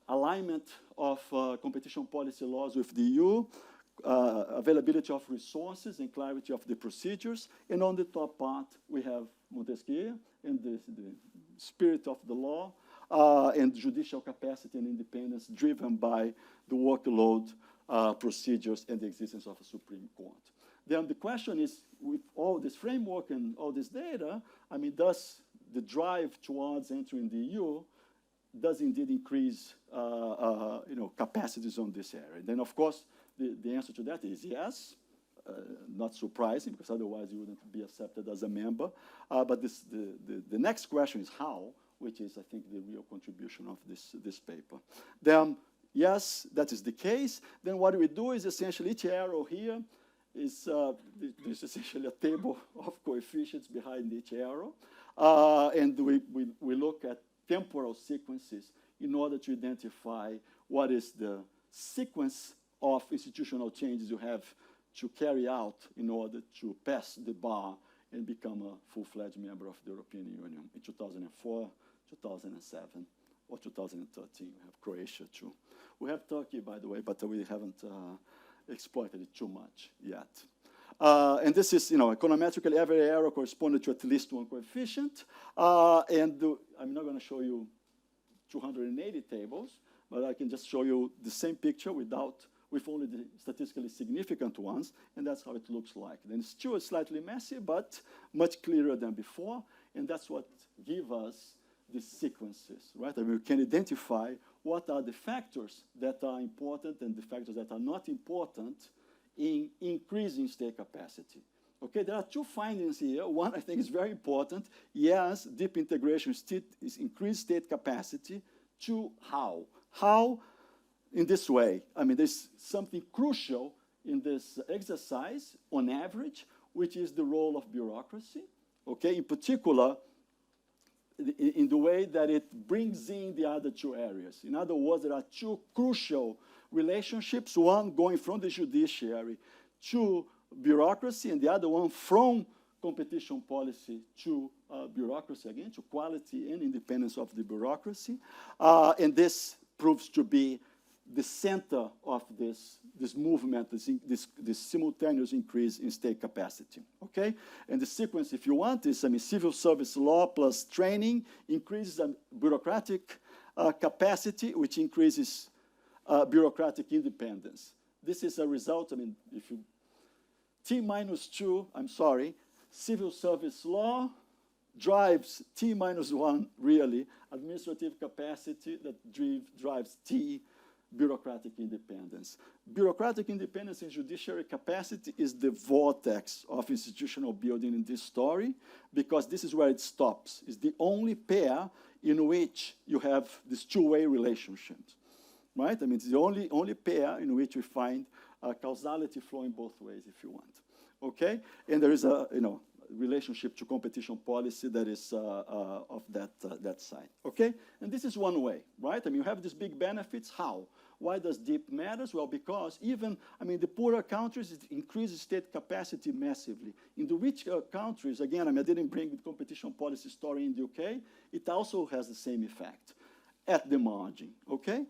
Speaker 2: alignment of competition policy laws with the EU, availability of resources and clarity of the procedures. And on the top part, we have Montesquieu and the spirit of the law, and judicial capacity and independence driven by the workload, procedures, and the existence of a Supreme Court. Then the question is, with all this framework and all this data, I mean, does the drive towards entering the EU does indeed increase capacities on this area? Then, of course, the answer to that is yes. Not surprising, because otherwise you wouldn't be accepted as a member. But the next question is how, which is, I think, the real contribution of this paper. Then, yes, that is the case. Then what we do is essentially each arrow here is there's essentially a table of coefficients behind each arrow. And we look at temporal sequences in order to identify what is the sequence of institutional changes you have to carry out in order to pass the bar and become a full-fledged member of the European Union in 2004, 2007, or 2013. We have Croatia too. We have Turkey, by the way, but we haven't exploited it too much yet. And this is, econometrically, every error corresponded to at least one coefficient. I'm not going to show you 280 tables, but I can just show you the same picture with only the statistically significant ones, and that's how it looks like. Then it's still slightly messy, but much clearer than before, and that's what gives us the sequences, right? And we can identify what are the factors that are important and the factors that are not important in increasing state capacity. Okay, there are two findings here. One I think is very important. Yes, deep integration is increased state capacity. Two, how? How? In this way. I mean, there's something crucial in this exercise, on average, which is the role of bureaucracy. Okay, in particular, in the way that it brings in the other two areas. In other words, there are two crucial relationships, one going from the judiciary to bureaucracy, and the other one from competition policy to bureaucracy, again, to quality and independence of the bureaucracy. And this proves to be the center of this movement, this simultaneous increase in state capacity, okay? And the sequence, if you want, is, civil service law plus training increases bureaucratic capacity, which increases bureaucratic independence. This is a result, if you, T-2, I'm sorry, civil service law drives T-1, really, administrative capacity that drives T, bureaucratic independence. Bureaucratic independence and judiciary capacity is the vortex of institutional building in this story, because this is where it stops. It's the only pair in which you have this two-way relationship, right? It's the only pair in which we find causality flowing both ways, if you want, okay? And there is a, relationship to competition policy that is of that side, okay? And this is one way, right? You have these big benefits. How? Why does deep matters? Well, because even, the poorer countries, it increases state capacity massively. In the rich countries, again, I didn't bring the competition policy story in the UK, it also has the same effect at the margin, okay?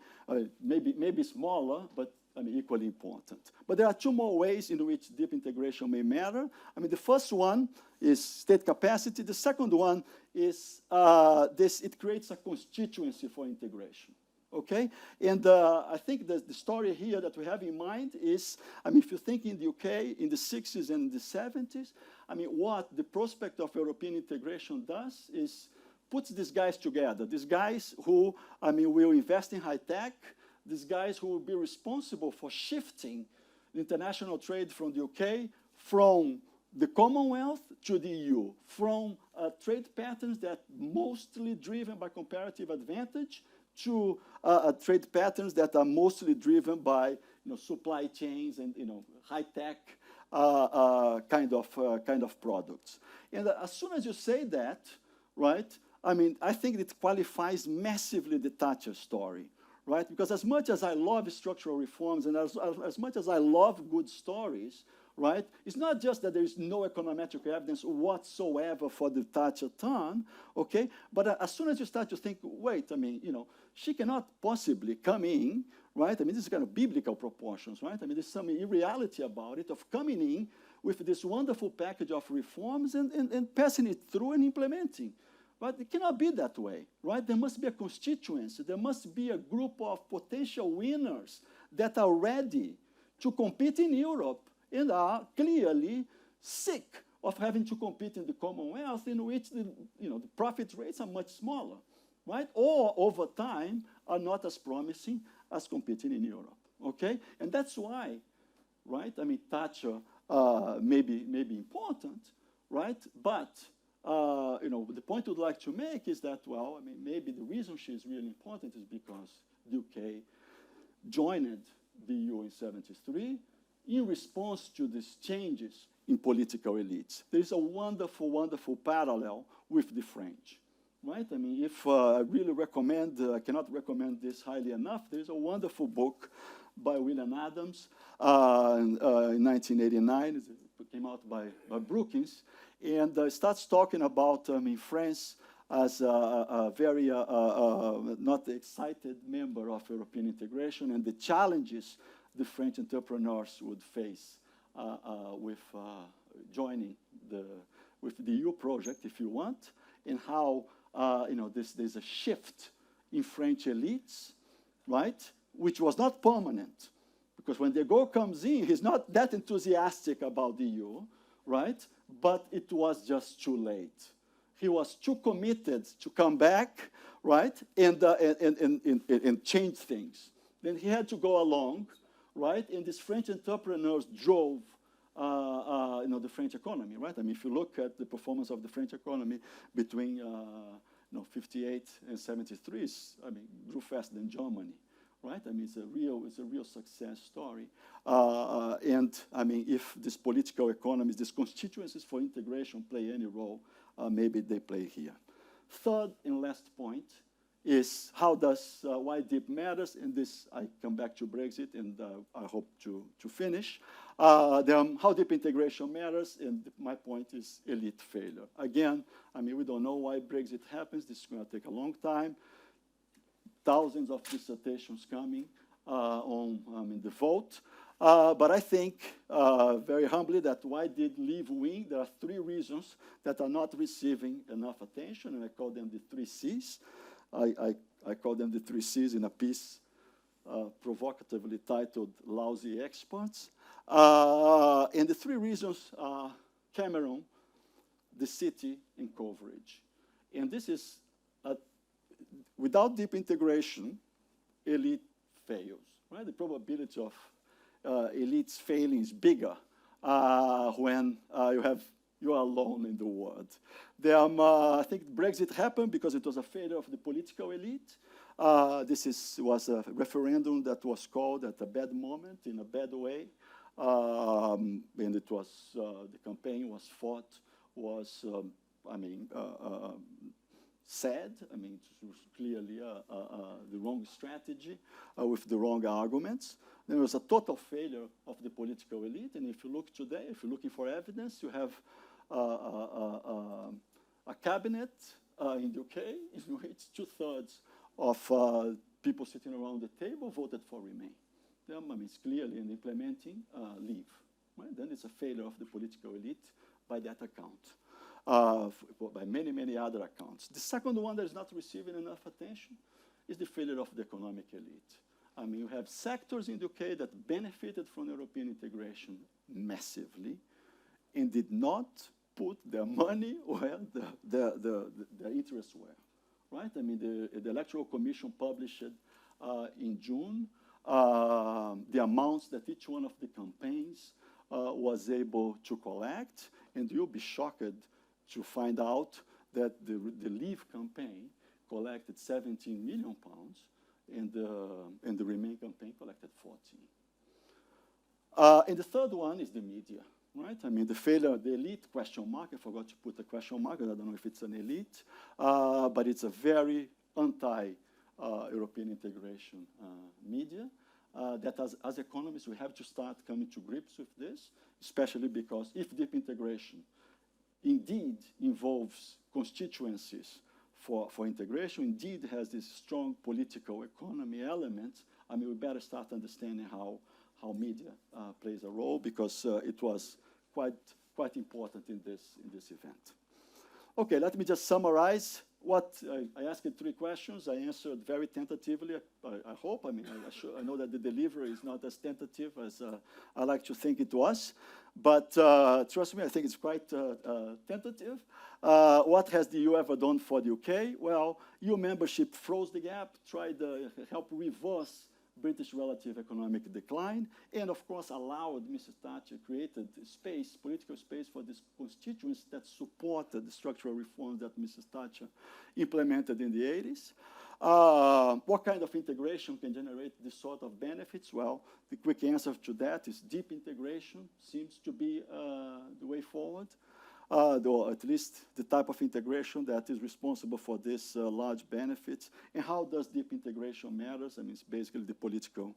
Speaker 2: Maybe smaller, but equally important. But there are two more ways in which deep integration may matter. The first one is state capacity. The second one is it creates a constituency for integration, okay? And I think that the story here that we have in mind is, if you think in the UK in the 60s and the 70s, what the prospect of European integration does is puts these guys together, these guys who, will invest in high tech, these guys who will be responsible for shifting international trade from the UK, from the Commonwealth to the EU, from trade patterns that mostly driven by comparative advantage to trade patterns that are mostly driven by supply chains and high-tech kind of products. And as soon as you say that, right, I think it qualifies massively the Thatcher story. Right? Because as much as I love structural reforms and as much as I love good stories, right, it's not just that there is no econometric evidence whatsoever for the Thatcher turn, okay? But as soon as you start to think, wait, she cannot possibly come in, right? This is kind of biblical proportions, right? There's some irreality about it, of coming in with this wonderful package of reforms and passing it through and implementing. But it cannot be that way, right? There must be a constituency. There must be a group of potential winners that are ready to compete in Europe and are clearly sick of having to compete in the Commonwealth, in which the profit rates are much smaller, right? Or over time are not as promising as competing in Europe, okay? And that's why, right? Thatcher may be important, right? But the point I'd like to make is that, well, maybe the reason she's really important is because the UK joined the EU in 1973 in response to these changes in political elites. There's a wonderful, wonderful parallel with the French, right? If I really recommend, I cannot recommend this highly enough, there's a wonderful book by William Adams in 1989. It came out by Brookings, and starts talking about France as a very not excited member of European integration and the challenges the French entrepreneurs would face with joining with the EU project, if you want, and how there's a shift in French elites, right, which was not permanent, because when de Gaulle comes in, he's not that enthusiastic about the EU, right, but it was just too late. He was too committed to come back, right, and change things. Then he had to go along, right, and these French entrepreneurs drove the French economy, right? I mean, if you look at the performance of the French economy between 58 and 73, grew faster than Germany, right? I mean, it's a real success story. And I mean, if these political economies, these constituencies for integration play any role, maybe they play here. Third and last point is how does why deep matters, and this I come back to Brexit, and I hope to finish. How deep integration matters, and my point is elite failure. Again, I mean, we don't know why Brexit happens. This is going to take a long time. Thousands of dissertations coming on the vote. But I think, very humbly, that why did Leave win? There are three reasons that are not receiving enough attention, and I call them the three Cs. I call them the three Cs in a piece provocatively titled Lousy Experts. And the three reasons are Cameron, the city, and coverage. And this is, without deep integration, elite fails, right? The probability of elites failing is bigger when you are alone in the world. I think Brexit happened because it was a failure of the political elite. This was a referendum that was called at a bad moment, in a bad way. And it was, the campaign was fought, was, sad. I mean, it was clearly the wrong strategy with the wrong arguments. There was a total failure of the political elite. And if you look today, if you're looking for evidence, you have a cabinet in the UK in which 2/3 of people sitting around the table voted for Remain. It's clearly in implementing Leave. Right? Then it's a failure of the political elite by that account. By many, many other accounts. The second one that is not receiving enough attention is the failure of the economic elite. I mean, you have sectors in the UK that benefited from European integration massively and did not put their money where their interests were, right? I mean, the Electoral Commission published in June the amounts that each one of the campaigns was able to collect, and you'll be shocked to find out that the Leave campaign collected 17 million pounds, and the Remain campaign collected 14. And the third one is the media, right? I mean, the failure, the elite question mark, I forgot to put a question mark, I don't know if it's an elite, but it's a very anti-European integration media. That as economists, we have to start coming to grips with this, especially because if deep integration indeed involves constituencies for integration, indeed has this strong political economy element, I mean, we better start understanding how media plays a role, because it was quite important in this event. Okay, let me just summarize. I asked 3 questions. I answered very tentatively, I hope. I mean, I know that the delivery is not as tentative as I like to think it was. But trust me, I think it's quite tentative. What has the EU ever done for the UK? Well, EU membership froze the gap, tried to help reverse British relative economic decline, and of course allowed Mrs. Thatcher, created space, political space for these constituents that supported the structural reforms that Mrs. Thatcher implemented in the 80s. What kind of integration can generate this sort of benefits? Well, the quick answer to that is deep integration seems to be the way forward. or at least the type of integration that is responsible for these large benefits, and how does deep integration matters. I mean, it's basically the political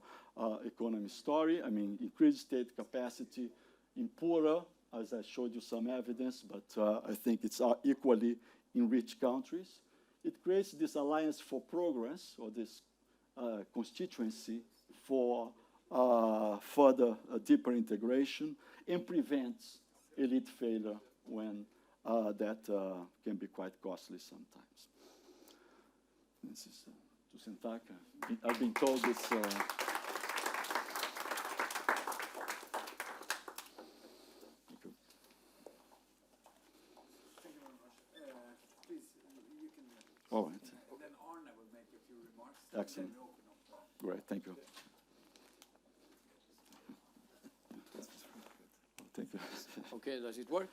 Speaker 2: economy story. I mean, increased state capacity in poorer, as I showed you some evidence, but I think it's equally in rich countries. It creates this alliance for progress, or this constituency for further deeper integration, and prevents elite failure when that can be quite costly sometimes. This is to sentar. I've been told this. Thank you.
Speaker 1: Thank you very much. Please, you can.
Speaker 2: All right.
Speaker 1: Then Arne will make a few remarks.
Speaker 2: Excellent.
Speaker 1: Then we open up.
Speaker 2: Great. Thank you. Thank you.
Speaker 3: Okay, does it work?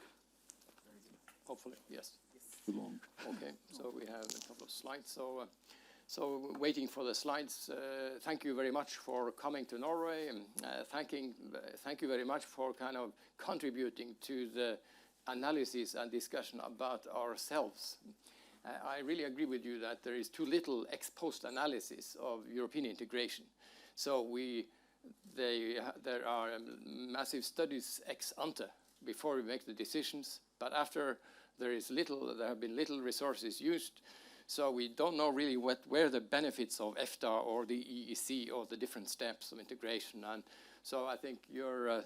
Speaker 3: Hopefully, yes.
Speaker 2: Too long.
Speaker 3: Okay, so we have a couple of slides. So waiting for the slides, thank you very much for coming to Norway, and thank you very much for kind of contributing to the analysis and discussion about ourselves. I really agree with you that there is too little ex post analysis of European integration. So there are massive studies ex ante before we make the decisions, but after there have been little resources used, so we don't know really where the benefits of EFTA or the EEC or the different steps of integration. And so I think your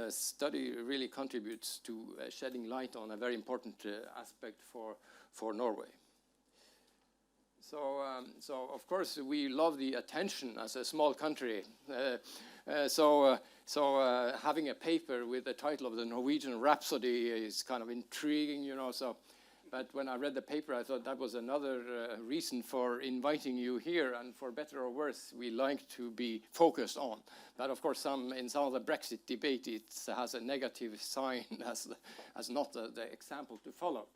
Speaker 3: study really contributes to shedding light on a very important aspect for Norway. So of course we love the attention as a small country. Having a paper with the title of the Norwegian Rhapsody is kind of intriguing, you know. But when I read the paper, I thought that was another reason for inviting you here. And for better or worse, we like to be focused on. But of course, in some of the Brexit debate, it has a negative sign as not the example to follow.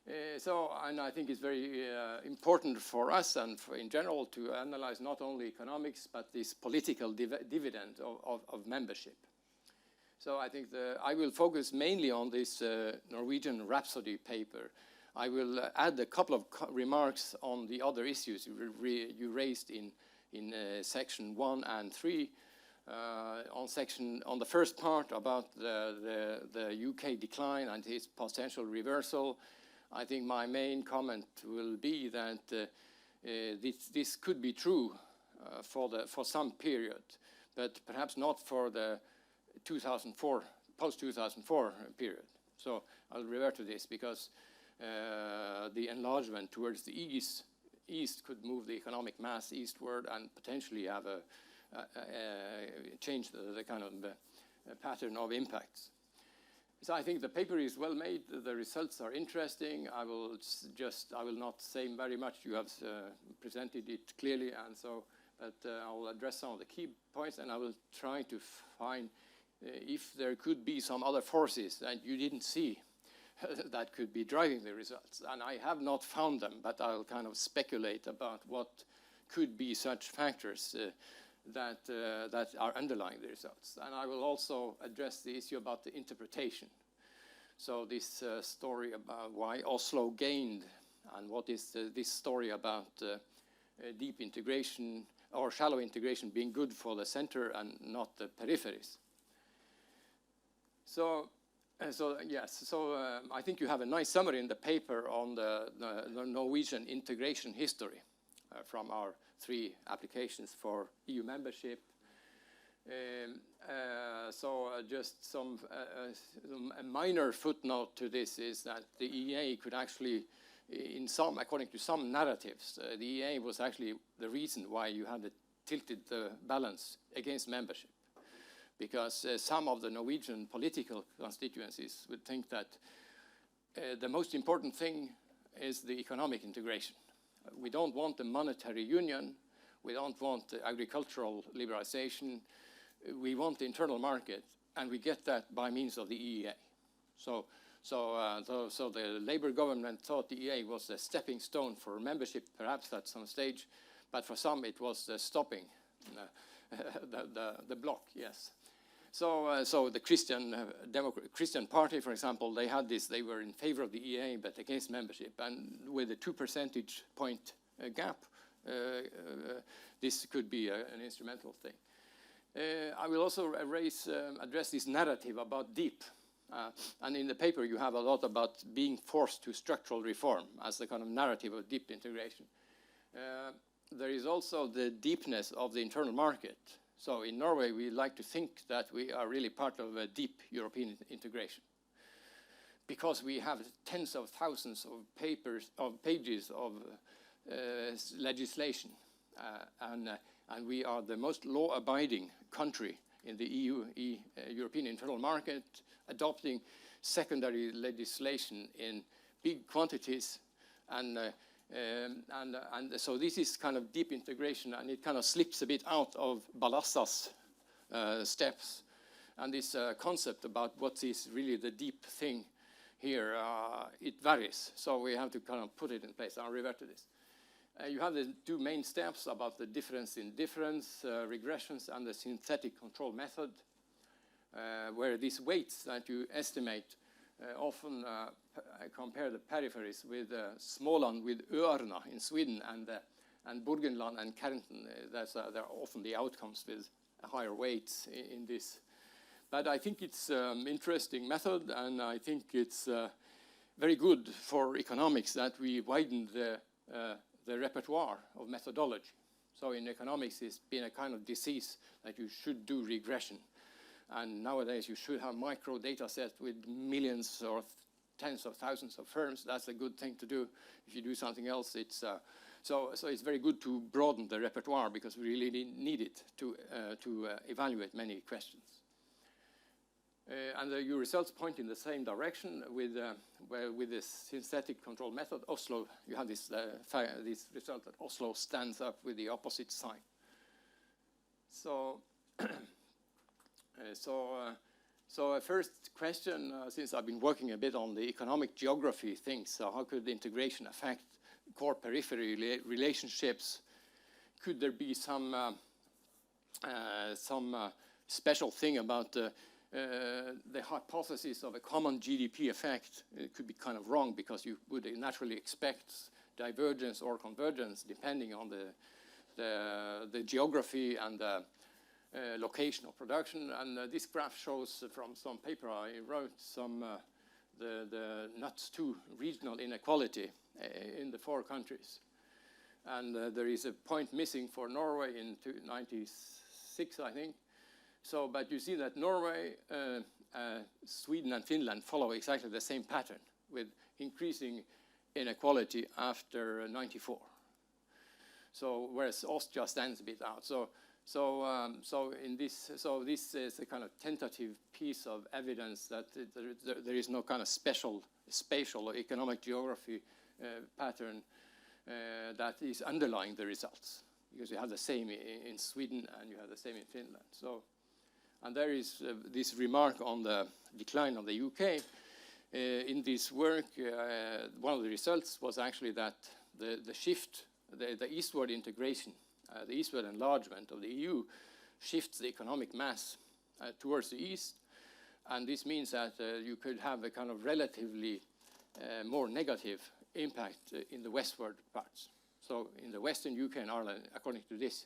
Speaker 3: And I think it's very important for us and in general to analyze not only economics, but this political dividend of membership. So I think I will focus mainly on this Norwegian Rhapsody paper. I will add a couple of remarks on the other issues you raised in section 1 and 3. On the first part about the UK decline and its potential reversal, I think my main comment will be that this could be true for some period, but perhaps not for the post-2004 period. So I'll revert to this because the enlargement towards the east could move the economic mass eastward and potentially have change the kind of pattern of impacts. So I think the paper is well made. The results are interesting. I will not say very much. You have presented it clearly, but I will address some of the key points, and I will try to find if there could be some other forces that you didn't see that could be driving the results. And I have not found them, but I'll kind of speculate about what could be such factors that are underlying the results. And I will also address the issue about the interpretation. So this story about why Oslo gained, and what is this story about deep integration or shallow integration being good for the center and not the peripheries. I think you have a nice summary in the paper on the Norwegian integration history from our 3 applications for EU membership. Just a minor footnote to this is that the EEA could actually, according to some narratives, the EEA was actually the reason why you had tilted the balance against membership. Because some of the Norwegian political constituencies would think that the most important thing is the economic integration. We don't want the monetary union. We don't want the agricultural liberalization. We want the internal market, and we get that by means of the EEA. So the Labour government thought the EEA was a stepping stone for membership, perhaps at some stage, but for some it was stopping the block, yes. So the Christian Party, for example, they had this. They were in favor of the EA but against membership, and with a 2 percentage point gap, this could be an instrumental thing. I will also address this narrative about deep. And in the paper, you have a lot about being forced to structural reform as the kind of narrative of deep integration. There is also the deepness of the internal market. So in Norway, we like to think that we are really part of a deep European integration, because we have tens of thousands of pages of legislation, and we are the most law-abiding country in the European internal market, adopting secondary legislation in big quantities, and so this is kind of deep integration, and it kind of slips a bit out of Ballassa's steps, and this concept about what is really the deep thing here, it varies, so we have to kind of put it in place. I'll revert to this. You have the 2 main steps about the difference in difference, regressions, and the synthetic control method, where these weights that you estimate often compare the peripheries with Småland with Arna in Sweden, and Burgenland and Kärnten. They're often the outcomes with higher weights in this. But I think it's an interesting method, and I think it's very good for economics that we widen the repertoire of methodology. So in economics, it's been a kind of disease that you should do regression. And nowadays, you should have micro data sets with millions or tens of thousands of firms. That's a good thing to do. If you do something else, it's so it's very good to broaden the repertoire, because we really need it to evaluate many questions. And your results point in the same direction with this synthetic control method. Oslo, you have this result that Oslo stands up with the opposite sign. So, so a first question, since I've been working a bit on the economic geography things, so how could the integration affect core periphery relationships? Could there be some special thing about the hypothesis of a common GDP effect? It could be kind of wrong, because you would naturally expect divergence or convergence depending on the geography and the location of production. And this graph shows from some paper I wrote the NUTS2 regional inequality in the 4 countries. And there is a point missing for Norway in 1996, I think. So, but you see that Norway, Sweden, and Finland follow exactly the same pattern, with increasing inequality after '94. So, whereas Austria stands a bit out. So this is a kind of tentative piece of evidence that there is no kind of special spatial or economic geography pattern that is underlying the results, because you have the same in Sweden and you have the same in Finland. So. And there is this remark on the decline of the UK. In this work, one of the results was actually that the shift, the eastward integration, the eastward enlargement of the EU shifts the economic mass towards the east. And this means that you could have a kind of relatively more negative impact in the westward parts. So in the western UK and Ireland, according to this,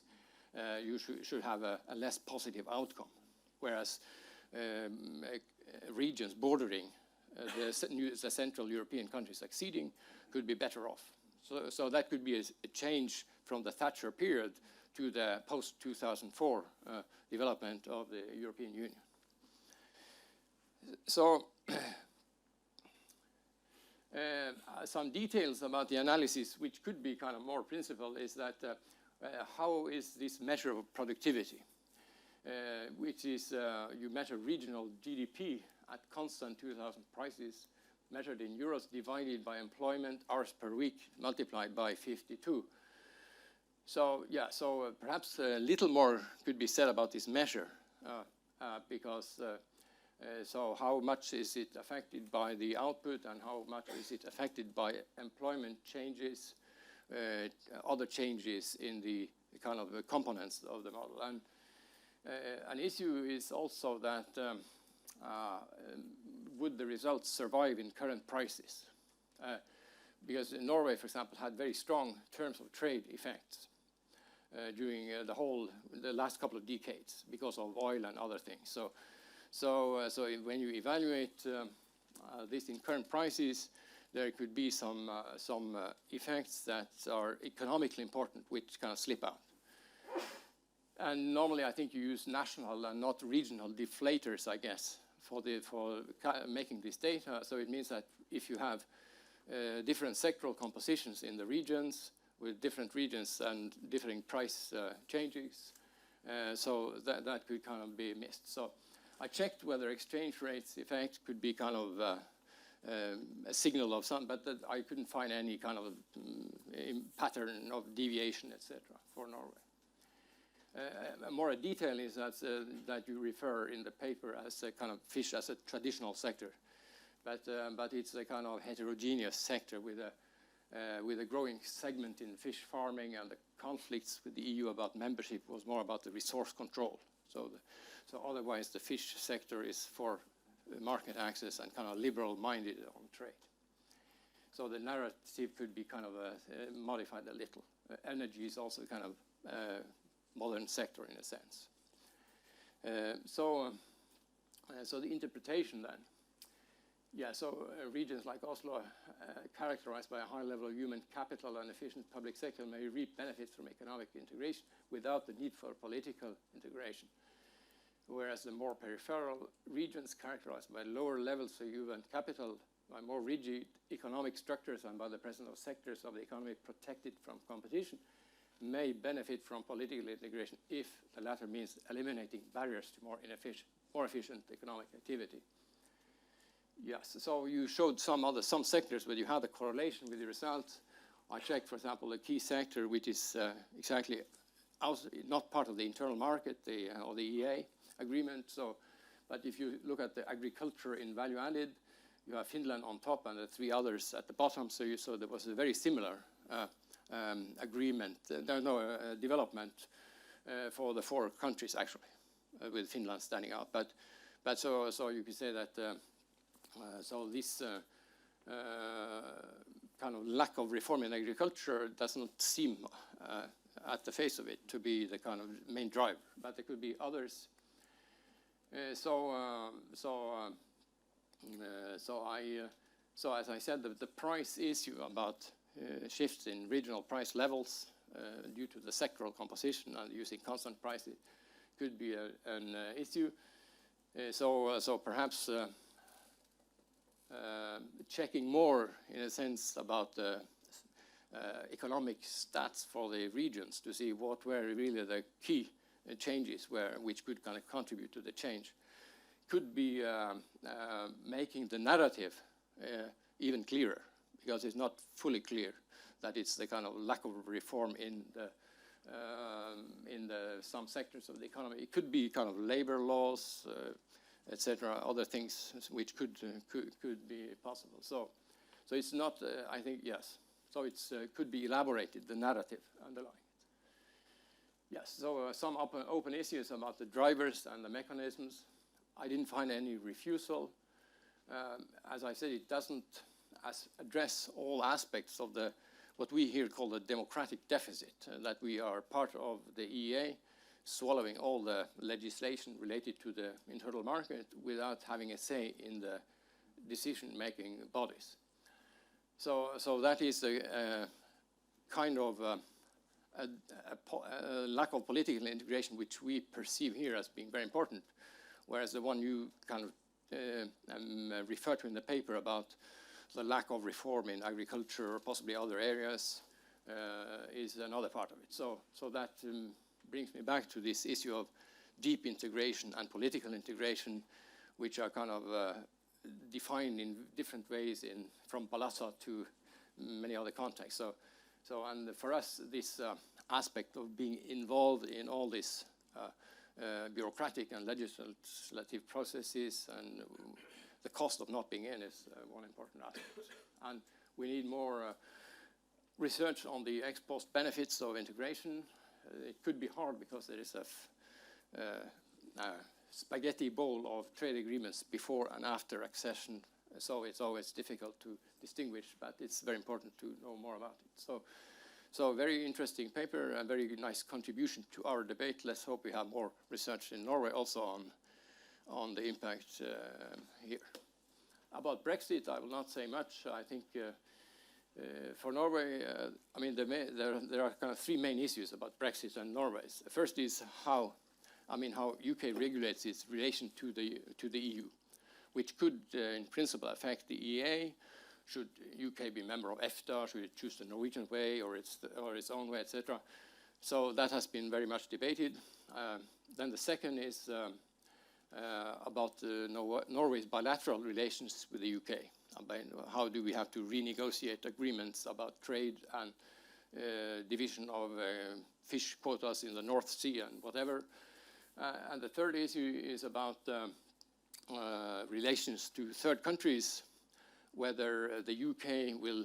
Speaker 3: you should have a less positive outcome. Whereas regions bordering the Central European countries succeeding could be better off. So that could be a change from the Thatcher period to the post-2004 development of the European Union. So some details about the analysis, which could be kind of more principled, is that how is this measure of productivity? Which is, you measure regional GDP at constant 2000 prices, measured in euros, divided by employment hours per week, multiplied by 52. So, yeah, so perhaps a little more could be said about this measure, because, so how much is it affected by the output, and how much is it affected by employment changes, other changes in the kind of components of the model. An issue is also that would the results survive in current prices? Because in Norway, for example, had very strong terms of trade effects during the last couple of decades because of oil and other things. So when you evaluate this in current prices, there could be some effects that are economically important, which kind of slip out. And normally, I think you use national and not regional deflators, I guess, for making this data. So it means that if you have different sectoral compositions in the regions, with different regions and differing price changes, so that could kind of be missed. So I checked whether exchange rates effect could be kind of a signal of some, but I couldn't find any kind of pattern of deviation, etc., for Norway. More a detail is that you refer in the paper as a kind of fish as a traditional sector, but it's a kind of heterogeneous sector with a growing segment in fish farming, and the conflicts with the EU about membership was more about the resource control. So otherwise the fish sector is for market access and kind of liberal-minded on trade. So the narrative could be kind of modified a little. Energy is also kind of modern sector in a sense. So the interpretation then. Yeah, so regions like Oslo, characterized by a high level of human capital and efficient public sector, may reap benefits from economic integration without the need for political integration. Whereas the more peripheral regions characterized by lower levels of human capital, by more rigid economic structures, and by the presence of sectors of the economy protected from competition, may benefit from political integration if the latter means eliminating barriers to more efficient economic activity. Yes, so you showed some sectors where you had a correlation with the results. I checked, for example, the key sector, which is exactly not part of the internal market or the EA agreement. So, but if you look at the agriculture in value added, you have Finland on top and the three others at the bottom. So there was a very similar agreement, development for the four countries actually, with Finland standing out. But so you could say that so this kind of lack of reform in agriculture doesn't seem at the face of it to be the kind of main driver, but there could be others. So as I said, the price issue about shifts in regional price levels due to the sectoral composition and using constant prices could be an issue. So perhaps checking more, in a sense, about the economic stats for the regions to see what were really the key changes which could kind of contribute to the change could be making the narrative even clearer, because it's not fully clear that it's the kind of lack of reform in some sectors of the economy. It could be kind of labor laws, etc., other things which could be possible. So it's not, I think, yes. So it's could be elaborated, the narrative underlying it. Yes, so some open issues about the drivers and the mechanisms. I didn't find any refusal. As I said, it doesn't address all aspects of what we here call the democratic deficit, that we are part of the EEA, swallowing all the legislation related to the internal market without having a say in the decision-making bodies. So that is a kind of a lack of political integration, which we perceive here as being very important, whereas the one you kind of refer to in the paper about the lack of reform in agriculture or possibly other areas is another part of it. So that brings me back to this issue of deep integration and political integration, which are kind of defined in different ways from Palazzo to many other contexts. And for us, this aspect of being involved in all this bureaucratic and legislative processes and the cost of not being in is one important aspect. And we need more research on the ex post benefits of integration. It could be hard because there is spaghetti bowl of trade agreements before and after accession. So it's always difficult to distinguish, but it's very important to know more about it. So very interesting paper and very nice contribution to our debate. Let's hope we have more research in Norway also on the impact here. About Brexit, I will not say much. I think for Norway, I mean, there are kind of three main issues about Brexit and Norway. The first is how UK regulates its relation to the EU, which could, in principle, affect the EEA. Should UK be a member of EFTA? Should it choose the Norwegian way or its own way, etc.? So that has been very much debated. Then the second is about Norway's bilateral relations with the UK. How do we have to renegotiate agreements about trade and division of fish quotas in the North Sea and whatever. And the third issue is about relations to third countries, whether the UK will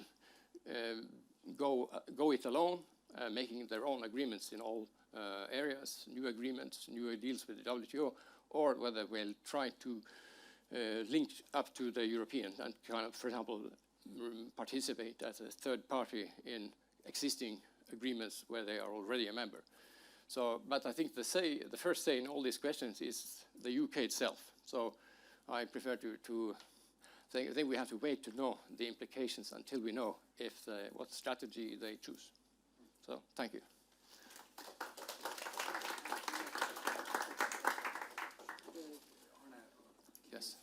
Speaker 3: go it alone, making their own agreements in all areas, new agreements, new deals with the WTO, or whether we'll try to link up to the European and kind of, for example, participate as a third party in existing agreements where they are already a member. So, but I think the first say in all these questions is the UK itself. So I prefer I think we have to wait to know the implications until we know what strategy they choose. So thank you. Yes.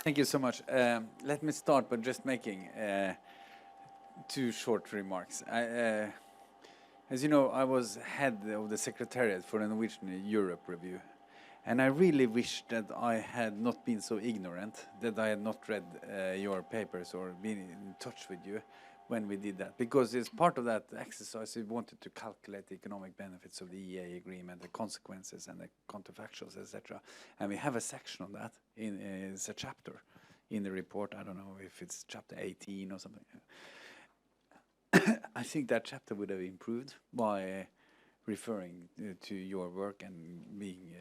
Speaker 1: Thank you so much. Let me start by just making two short remarks. As you know, I was head of the Secretariat for the Norwegian Europe Review. And I really wish that I had not been so ignorant, that I had not read your papers or been in touch with you when we did that. Because as part of that exercise, we wanted to calculate the economic benefits of the EEA agreement, the consequences and the counterfactuals, etc. And we have a section on that. It's a chapter in the report. I don't know if it's chapter 18 or something. I think that chapter would have improved by referring to your work and being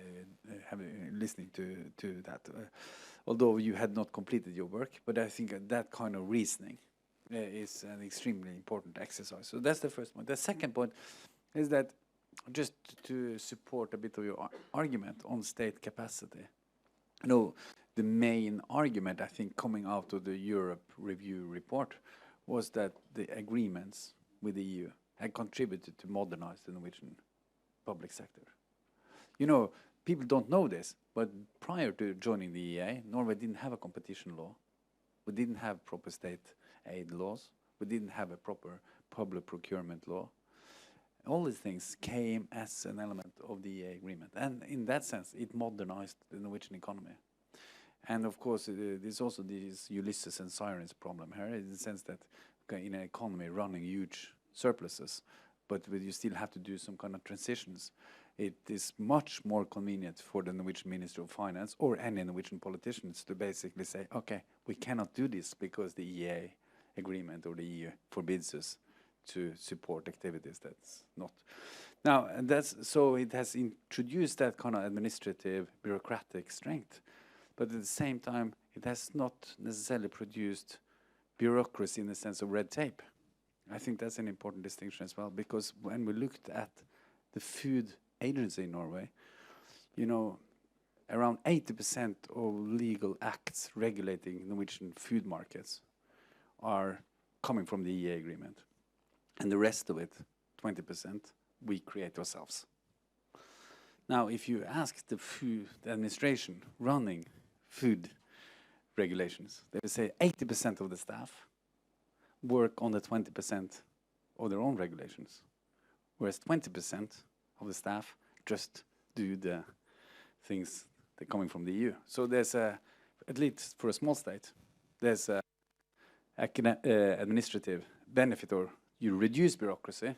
Speaker 1: listening to that. Although you had not completed your work, but I think that kind of reasoning is an extremely important exercise. So that's the first point. The second point is that just to support a bit of your argument on state capacity. The main argument I think coming out of the Europe Review report was that the agreements with the EU had contributed to modernize the Norwegian public sector. People don't know this, but prior to joining the EEA, Norway didn't have a competition law. We didn't have proper state aid laws. We didn't have a proper public procurement law. All these things came as an element of the EEA agreement. And in that sense, it modernized the Norwegian economy. And of course, there's also this Ulysses and Sirens problem here, in the sense that in an economy running huge surpluses, but you still have to do some kind of transitions, it is much more convenient for the Norwegian Minister of Finance or any Norwegian politicians to basically say, okay, we cannot do this because the EEA agreement or the EU forbids us to support activities that's not. Now, so it has introduced that kind of administrative, bureaucratic strength, but at the same time, it has not necessarily produced bureaucracy in the sense of red tape. I think that's an important distinction as well, because when we looked at the food agency in Norway, around 80% of legal acts regulating Norwegian food markets are coming from the EEA agreement. And the rest of it, 20%, we create ourselves. Now, if you ask the food administration running food regulations, they will say 80% of the staff work on the 20% of their own regulations, whereas 20% of the staff just do the things that are coming from the EU. So there's at least for a small state, there's a administrative benefit, or you reduce bureaucracy,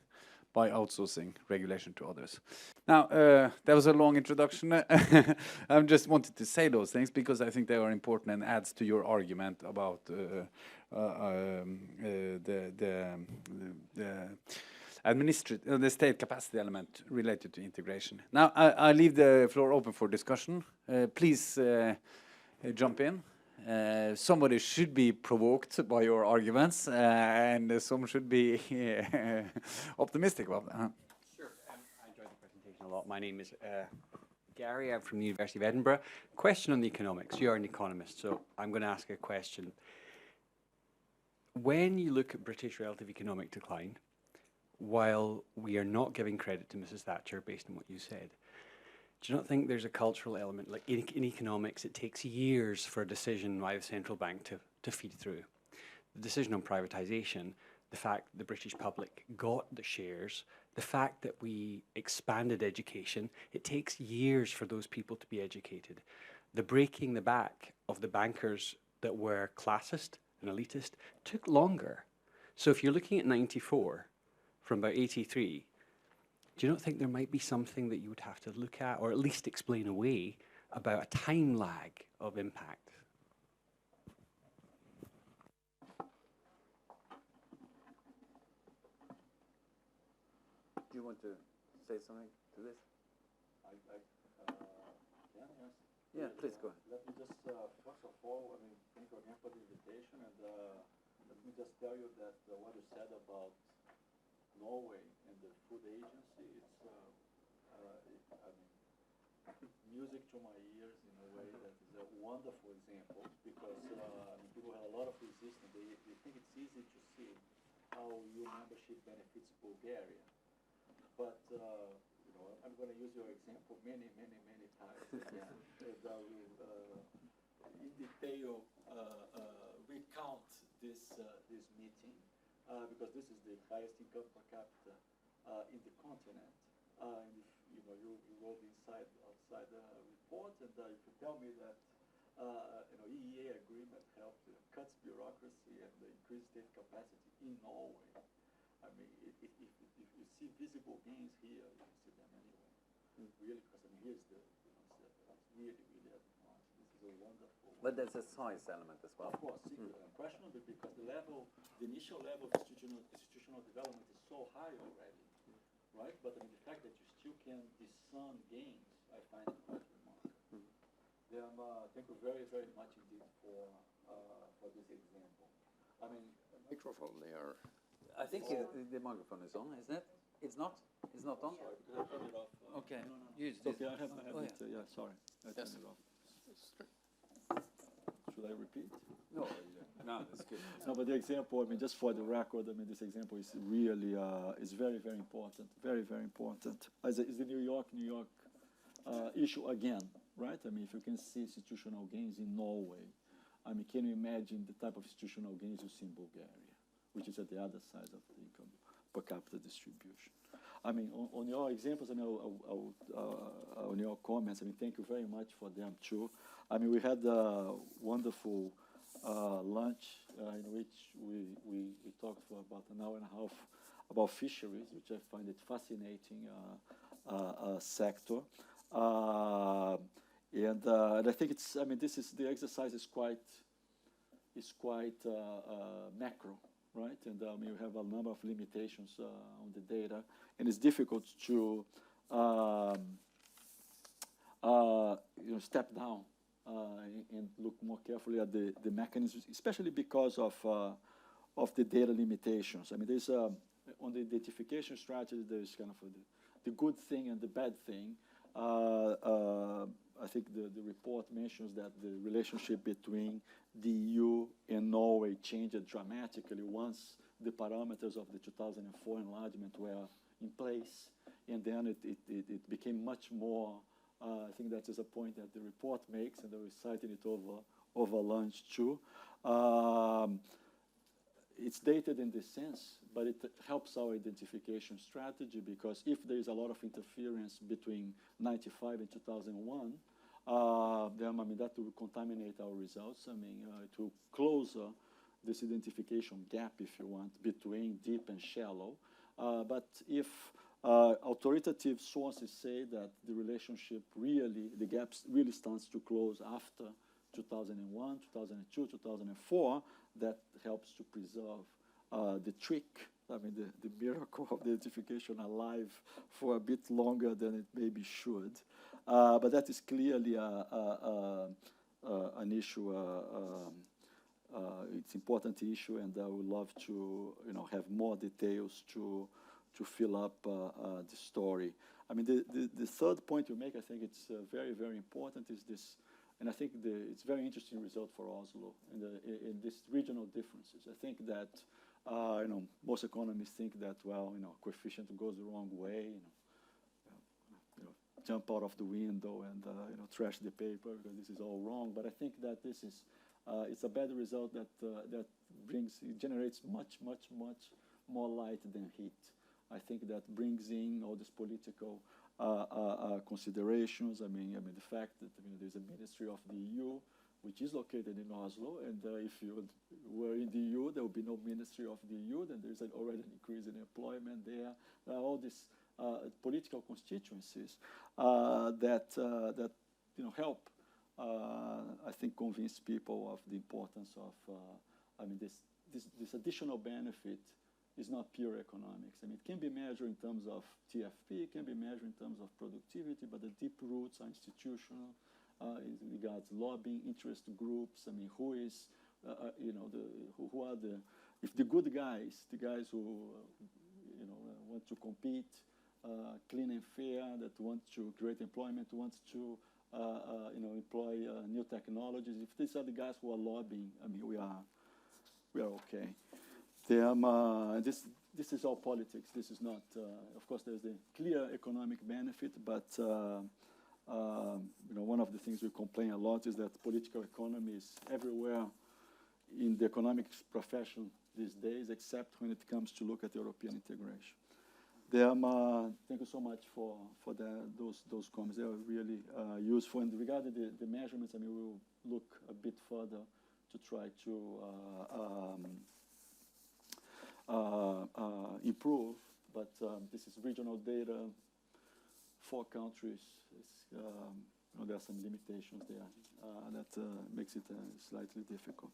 Speaker 1: by outsourcing regulation to others. Now, that was a long introduction. I just wanted to say those things because I think they are important and adds to your argument about the state capacity element related to integration. Now, I leave the floor open for discussion. Please jump in. Somebody should be provoked by your arguments, and some should be optimistic about that.
Speaker 4: Sure. I enjoyed the presentation a lot. My name is Gary. I'm from the University of Edinburgh. Question on the economics. You are an economist, so I'm going to ask a question. When you look at British relative economic decline, while we are not giving credit to Mrs. Thatcher based on what you said, do you not think there's a cultural element? Like in economics, it takes years for a decision by the central bank to feed through. The decision on privatisation, the fact the British public got the shares, the fact that we expanded education, it takes years for those people to be educated. The breaking the back of the bankers that were classist and elitist took longer. So if you're looking at 94 from about 83, do you not think there might be something that you would have to look at, or at least explain away, about a time lag of impact?
Speaker 1: Do you want to say something to this? Yeah, please go ahead.
Speaker 2: Let me just, first of all, thank you again for the invitation, and let me just tell you that what you said about Norway and the food agency, it's music to my ears in a way that is a wonderful example, because people have a lot of resistance. They think it's easy to see how EU membership benefits Bulgaria. But I'm going to use your example many times again. And I will in detail recount this meeting, because this is the highest income per capita in the continent. And if you wrote outside the report, and if you tell me that EEA agreement helped cuts bureaucracy and increase state capacity in Norway, I mean, if you see visible gains here, you can see them anywhere. Really, because here's the really advanced. This is a wonderful.
Speaker 1: But there's a size element as well.
Speaker 2: Of course, unquestionably, because the initial level of institutional development is so high already, right? But the fact that you still can discern gains, I find it quite remarkable. Then, thank you very much indeed for this example. I mean,
Speaker 3: Microphone there.
Speaker 1: I think the microphone is on, isn't it? It's not? It's not on?
Speaker 2: sorry, because I turned it off.
Speaker 1: Okay.
Speaker 2: No.
Speaker 1: Use
Speaker 2: It's okay,
Speaker 1: this.
Speaker 2: I have it. Yeah, sorry. I turned it off. Should I repeat?
Speaker 1: No, that's good.
Speaker 2: No, but the example, just for the record, this example is really, is very important, very important. It's the New York issue again, right? If you can see institutional gains in Norway, can you imagine the type of institutional gains you see in Bulgaria, which is at the other side of the income per capita distribution? On your examples, on your comments, thank you very much for them too. We had a wonderful lunch in which we talked for about an hour and a half about fisheries, which I find it fascinating sector. And I think it's, the exercise is quite macro, right? And you have a number of limitations on the data, and it's difficult to step down and look more carefully at the mechanisms, especially because of the data limitations. There's on the identification strategy, there's kind of the good thing and the bad thing. I think the report mentions that the relationship between the EU and Norway changed dramatically once the parameters of the 2004 enlargement were in place, and then it became much more. I think that is a point that the report makes, and I was citing it over lunch too. It's dated in this sense, but it helps our identification strategy, because if there is a lot of interference between 95 and 2001, then that will contaminate our results. It will close this identification gap, if you want, between deep and shallow. But if authoritative sources say that the relationship really, the gap really starts to close after 2001, 2002, 2004, that helps to preserve the trick, I mean, the miracle of the identification alive for a bit longer than it maybe should. But that is clearly an issue, it's an important issue, and I would love to, have more details to fill up the story. I mean, the third point you make, I think it's very, very important, is this, and I think it's a very interesting result for Oslo in these regional differences. I think that, most economists think that, well, coefficient goes the wrong way, jump out of the window and, trash the paper because this is all wrong. But I think that this is, it's a better result that generates much, much, much more light than heat. I think that brings in all these political considerations. I mean, the fact that there's a ministry of the EU, which is located in Oslo, and if you were in the EU, there would be no ministry of the EU. Then there's already an increase in employment there. There are all these political constituencies that help, I think, convince people of the importance of. This additional benefit is not pure economics. I mean, it can be measured in terms of TFP, it can be measured in terms of productivity, but the deep roots are institutional. It regards lobbying, interest groups. I mean, who is, who are if the good guys, the guys who, want to compete, clean and fair, that want to create employment, want to, employ new technologies. If these are the guys who are lobbying, I mean, we are okay. This is all politics. This is not, of course, there's the clear economic benefit, but one of the things we complain a lot is that political economy is everywhere in the economics profession these days, except when it comes to look at European integration. Thank you so much for those comments. They are really useful. And regarding the measurements, I mean, we'll look a bit further to try to improve. But this is regional data, 4 countries. There are some limitations there that makes it slightly difficult.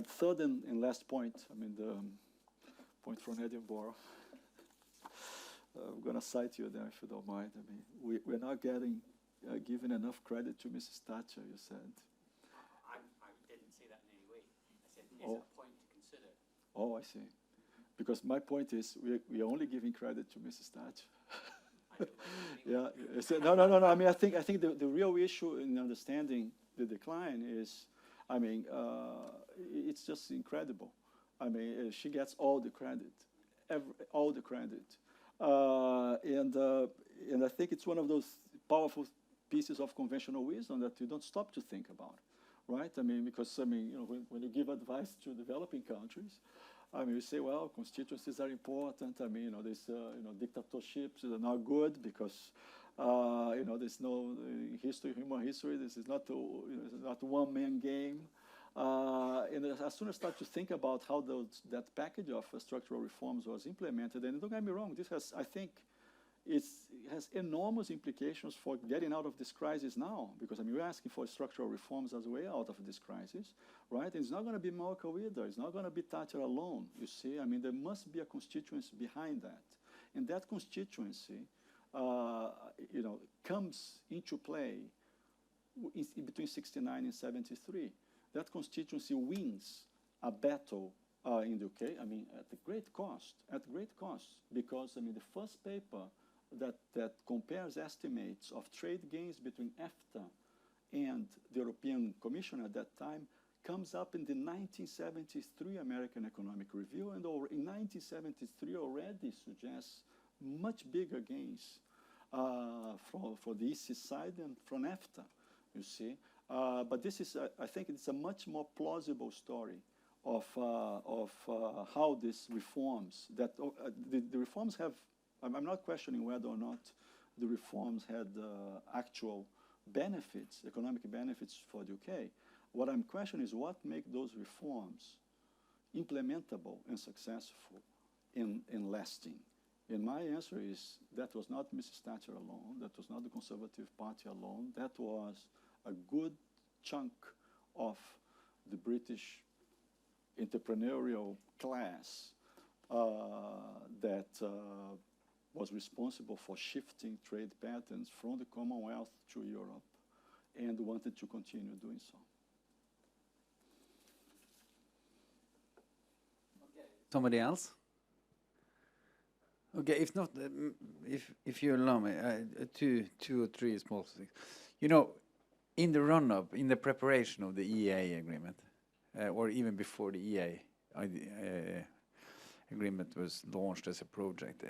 Speaker 2: Third and last point, I mean, the point from Edinburgh. I'm going to cite you there if you don't mind. I mean, we're not getting given enough credit to Mrs. Thatcher, you said.
Speaker 4: I didn't say that in any way. I said, is a point to consider.
Speaker 2: Oh, I see. Because my point is, we are only giving credit to Mrs. Thatcher. Yeah. No. I mean, I think the real issue in understanding the decline is, I mean, it's just incredible. I mean, she gets all the credit, all the credit. And I think it's one of those powerful pieces of conventional wisdom that you don't stop to think about, right? I mean, because when you give advice to developing countries, I mean, you say, well, constituencies are important. I mean, these dictatorships are not good because there's no human history. This is not a one-man game. And as soon as I start to think about how that package of structural reforms was implemented, and don't get me wrong, this has, I think, it has enormous implications for getting out of this crisis now, because I mean, we're asking for structural reforms as a way out of this crisis, right? And it's not going to be Melchior either. It's not going to be Thatcher alone, you see. I mean, there must be a constituency behind that. And that constituency, comes into play between 69 and 73. That constituency wins a battle in the UK, I mean, at great cost, because, I mean, the first paper that compares estimates of trade gains between EFTA and the European Commission at that time comes up in the 1973 American Economic Review, and in 1973 already suggests much bigger gains for the EC side and from EFTA, you see. But this is, I think it's a much more plausible story of how these reforms, that the reforms have, I'm not questioning whether or not the reforms had actual benefits, economic benefits for the UK. What I'm questioning is what make those reforms implementable and successful in lasting? And my answer is that was not Mrs. Thatcher alone, that was not the Conservative Party alone, that was a good chunk of the British entrepreneurial class that was responsible for shifting trade patterns from the Commonwealth to Europe and wanted to continue doing so.
Speaker 1: Somebody else? Okay, if not, if you allow me, two or three small things. You know, in the run-up, in the preparation of the EEA agreement, or even before the EEA agreement was launched as a project,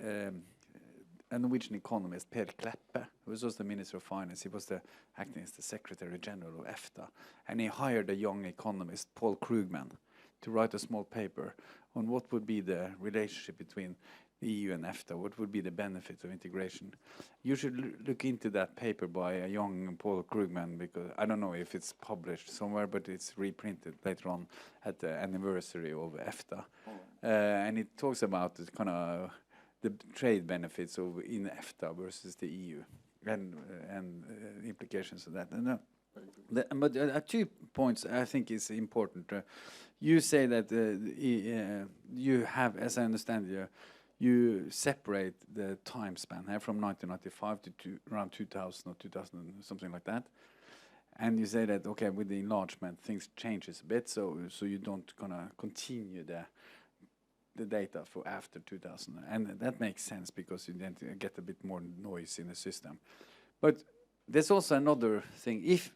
Speaker 1: a Norwegian economist, Per Kleppe, who was also the Minister of Finance, he was acting as the Secretary General of EFTA, and he hired a young economist, Paul Krugman, to write a small paper on what would be the relationship between the EU and EFTA, what would be the benefits of integration. You should look into that paper by a young Paul Krugman, because I don't know if it's published somewhere, but it's reprinted later on at the anniversary of EFTA. And it talks about the kind of the trade benefits of in EFTA versus the EU and implications of that. And, but 2 points I think is important. You say that you have, as I understand you separate the time span from 1995 to around 2000 or 2000, something like that. And you say that, okay, with the enlargement, things changes a bit, so you don't gonna continue the data for after 2000. And that makes sense because you then get a bit more noise in the system. But there's also another thing. If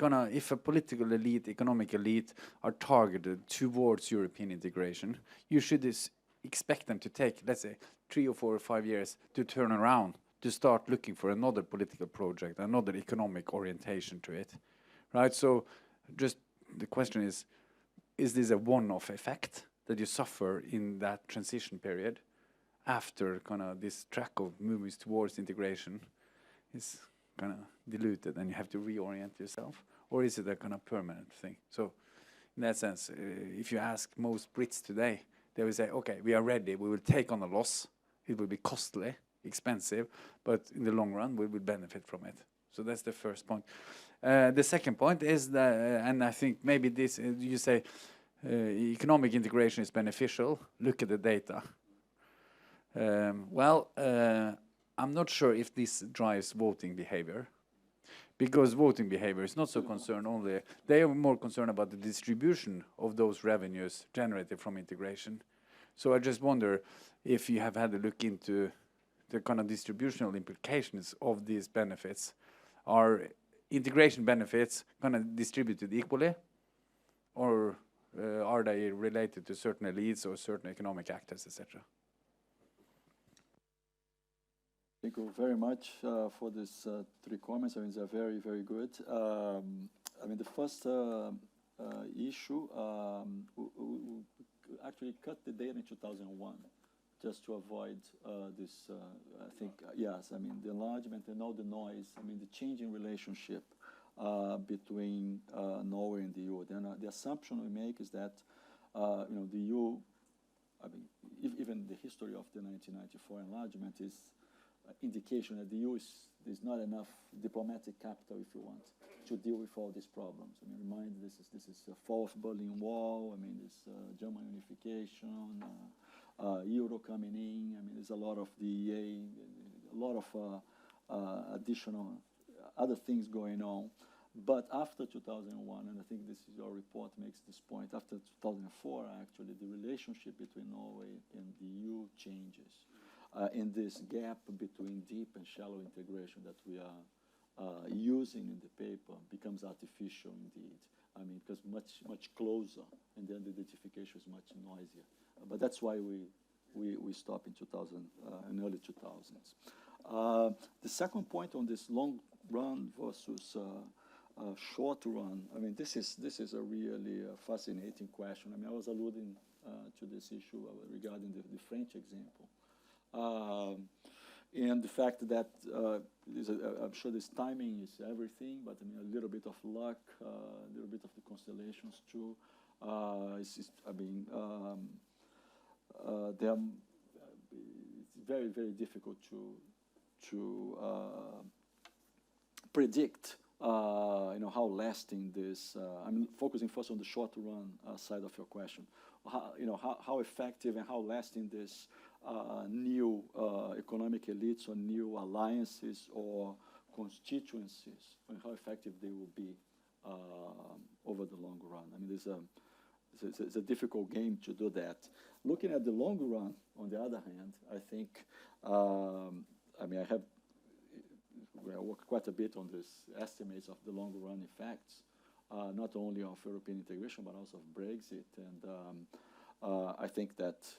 Speaker 1: a political elite, economic elite, are targeted towards European integration, you should expect them to take, let's say, 3 or 4 or 5 years to turn around, to start looking for another political project, another economic orientation to it, right? So just the question is this a one-off effect that you suffer in that transition period after kind of this track of movies towards integration is kind of diluted and you have to reorient yourself? Or is it a kind of permanent thing? So in that sense, if you ask most Brits today, they will say, okay, we are ready, we will take on a loss, it will be costly, expensive, but in the long run we will benefit from it. So that's the first point. The second point is that, and I think maybe this, you say economic integration is beneficial, look at the data. I'm not sure if this drives voting behavior, because voting behavior is not so concerned only, they are more concerned about the distribution of those revenues generated from integration. So I just wonder if you have had a look into the kind of distributional implications of these benefits. Are integration benefits kind of distributed equally, or are they related to certain elites or certain economic actors, etc.?
Speaker 2: Thank you very much for these 3 comments. I mean, they're very, very good. I mean, the first issue, we actually cut the data in 2001 just to avoid this, I think, yes, I mean, the enlargement and all the noise, I mean, the changing relationship between Norway and the EU. Then the assumption we make is that, you know, the EU, I mean, even the history of the 1994 enlargement is indication that the EU is not enough diplomatic capital, if you want, to deal with all these problems. I mean, remind this is a fall of Berlin Wall. I mean, this German unification, Euro coming in. I mean, there's a lot of the EA, a lot of additional other things going on. But after 2001, and I think this is your report makes this point, after 2004, actually, the relationship between Norway and the EU changes. And this gap between deep and shallow integration that we are using in the paper becomes artificial indeed. I mean, because much closer, and then the identification is much noisier. But that's why we stop in 2000 and early 2000s. The second point on this long run versus short run, I mean, this is a really fascinating question. I mean, I was alluding to this issue regarding the French example. And the fact that I'm sure this timing is everything, but I mean a little bit of luck, a little bit of the constellations too. very, very difficult to predict, how lasting this. I'm focusing first on the short run side of your question. How effective and how lasting this new economic elites or new alliances or constituencies, and how effective they will be over the long run. I mean, it's a difficult game to do that. Looking at the long run, on the other hand, I think, I work quite a bit on these estimates of the long run effects, not only of European integration, but also of Brexit. And I think that,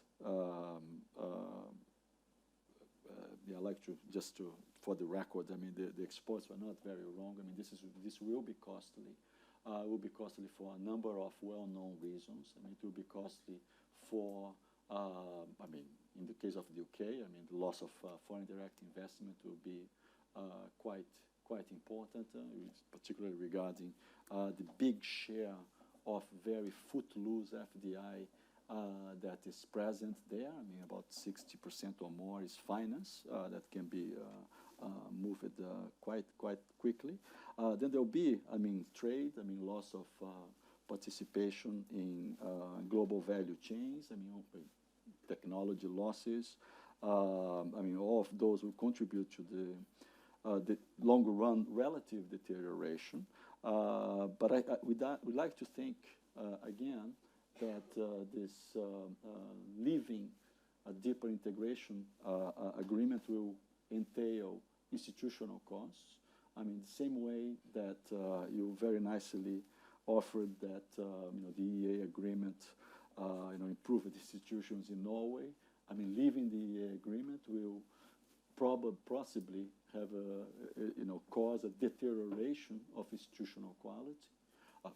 Speaker 2: I like to, for the record, I mean, the experts were not very wrong. I mean, this will be costly. It will be costly for a number of well-known reasons. I mean, it will be costly for, in the case of the UK, I mean, the loss of foreign direct investment will be quite important, particularly regarding the big share of very footloose FDI that is present there. I mean, about 60% or more is finance that can be moved quite quickly. Then there'll be, trade. Loss of participation in global value chains. Technology losses. All of those will contribute to the longer run relative deterioration. But we'd like to think again that this leaving a deeper integration agreement will entail institutional costs. I mean, the same way that you very nicely offered that the EEA agreement improved institutions in Norway. I mean, leaving the EEA agreement will possibly have cause a deterioration of institutional quality.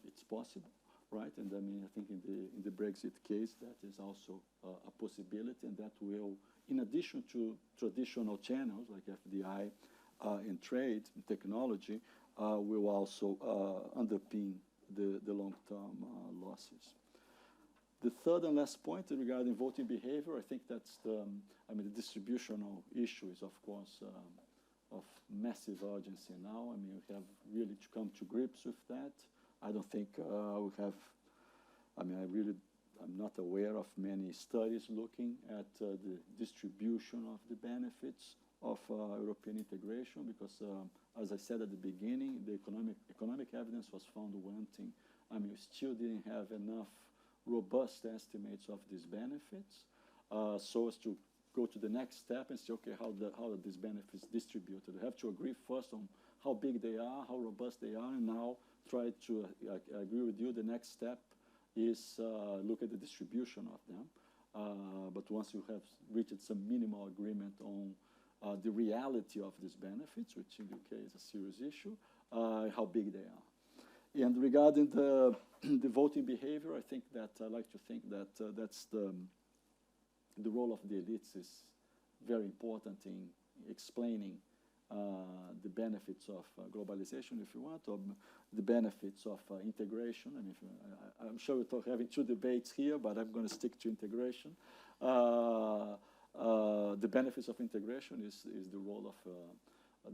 Speaker 2: It's possible, right? And I think in the Brexit case, that is also a possibility, and that will, in addition to traditional channels like FDI and trade and technology, will also underpin the long-term losses. The third and last point regarding voting behavior, I think that's the distributional issue is, of course, of massive urgency now. I mean, we have really to come to grips with that. I don't think we have, I'm not aware of many studies looking at the distribution of the benefits of European integration, because, as I said at the beginning, the economic evidence was found wanting. I mean, we still didn't have enough robust estimates of these benefits, so as to go to the next step and say, okay, how are these benefits distributed? We have to agree first on how big they are, how robust they are, and now try to agree with you. The next step is look at the distribution of them. But once you have reached some minimal agreement on the reality of these benefits, which in the UK is a serious issue, how big they are. And regarding the voting behavior, I think that I like to think that that's the role of the elites is very important in explaining the benefits of globalization, if you want, or the benefits of integration. I mean, I'm sure we're having two debates here, but I'm going to stick to integration. The benefits of integration is the role of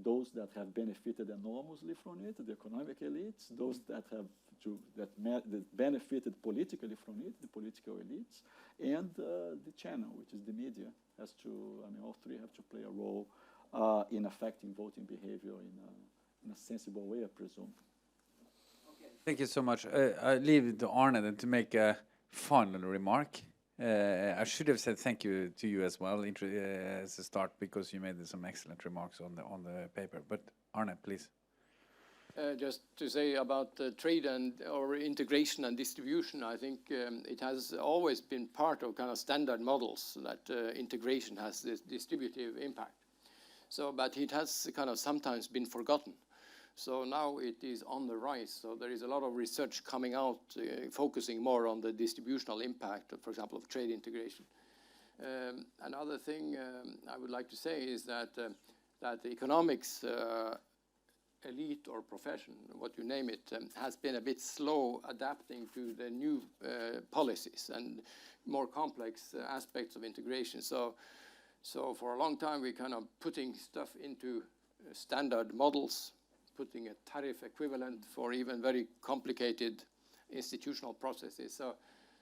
Speaker 2: those that have benefited enormously from it, the economic elites, those that that benefited politically from it, the political elites, and the channel, which is the media, has to. I mean, all three have to play a role in affecting voting behavior in a sensible way, I presume.
Speaker 1: Okay. Thank you so much. I leave it to Arne then to make a final remark. I should have said thank you to you as well as a start, because you made some excellent remarks on the paper. But Arne, please.
Speaker 3: Just to say about trade or integration and distribution, I think it has always been part of kind of standard models that integration has this distributive impact. So, but it has kind of sometimes been forgotten. So now it is on the rise. So there is a lot of research coming out focusing more on the distributional impact, for example, of trade integration. Another thing I would like to say is that the economics elite or profession, what you name it, has been a bit slow adapting to the new policies and more complex aspects of integration. So So for a long time, we kind of putting stuff into standard models, putting a tariff equivalent for even very complicated institutional processes.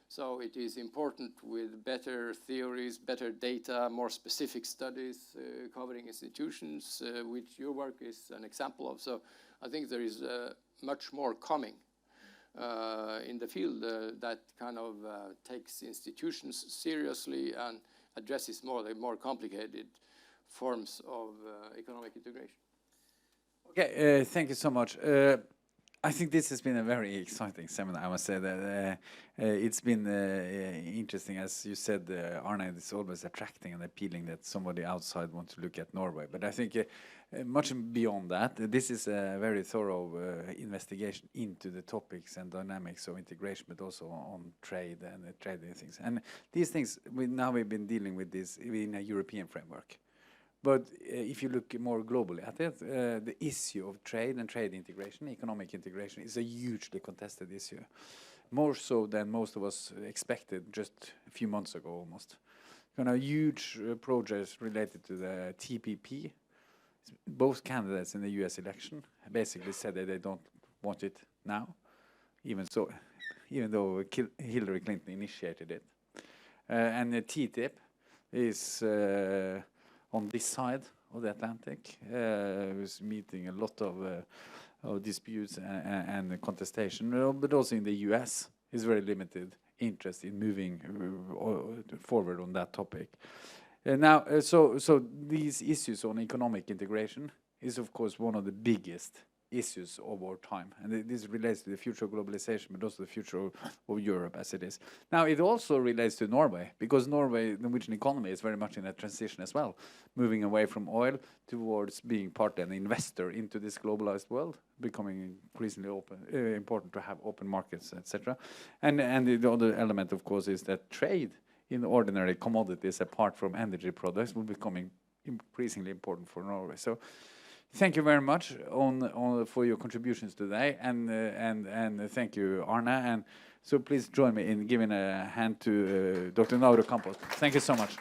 Speaker 3: So it is important with better theories, better data, more specific studies covering institutions, which your work is an example of. So I think there is much more coming in the field that kind of takes institutions seriously and addresses the more complicated forms of economic integration.
Speaker 1: Okay, thank you so much. I think this has been a very exciting seminar. I must say that it's been interesting, as you said, Arne. It's always attracting and appealing that somebody outside wants to look at Norway. But I think much beyond that, this is a very thorough investigation into the topics and dynamics of integration, but also on trade and trading things. And these things, we've been dealing with this in a European framework. But if you look more globally at it, the issue of trade and trade integration, economic integration, is a hugely contested issue. More so than most of us expected just a few months ago almost. Huge projects related to the TPP. Both candidates in the US election basically said that they don't want it now, even though Hillary Clinton initiated it. And the TTIP is on this side of the Atlantic, was meeting a lot of disputes and contestation, but also in the US is very limited interest in moving forward on that topic. So these issues on economic integration is of course one of the biggest issues of our time, and this relates to the future of globalization, but also the future of Europe as it is. Now, it also relates to Norway, because the Norwegian economy is very much in a transition as well, moving away from oil towards being partly an investor into this globalized world, becoming increasingly important to have open markets, etc. And the other element, of course, is that trade in ordinary commodities, apart from energy products, will becoming increasingly important for Norway. So thank you very much for your contributions today, and thank you, Arne. And so please join me in giving a hand to Dr. Nauro Campos. Thank you so much.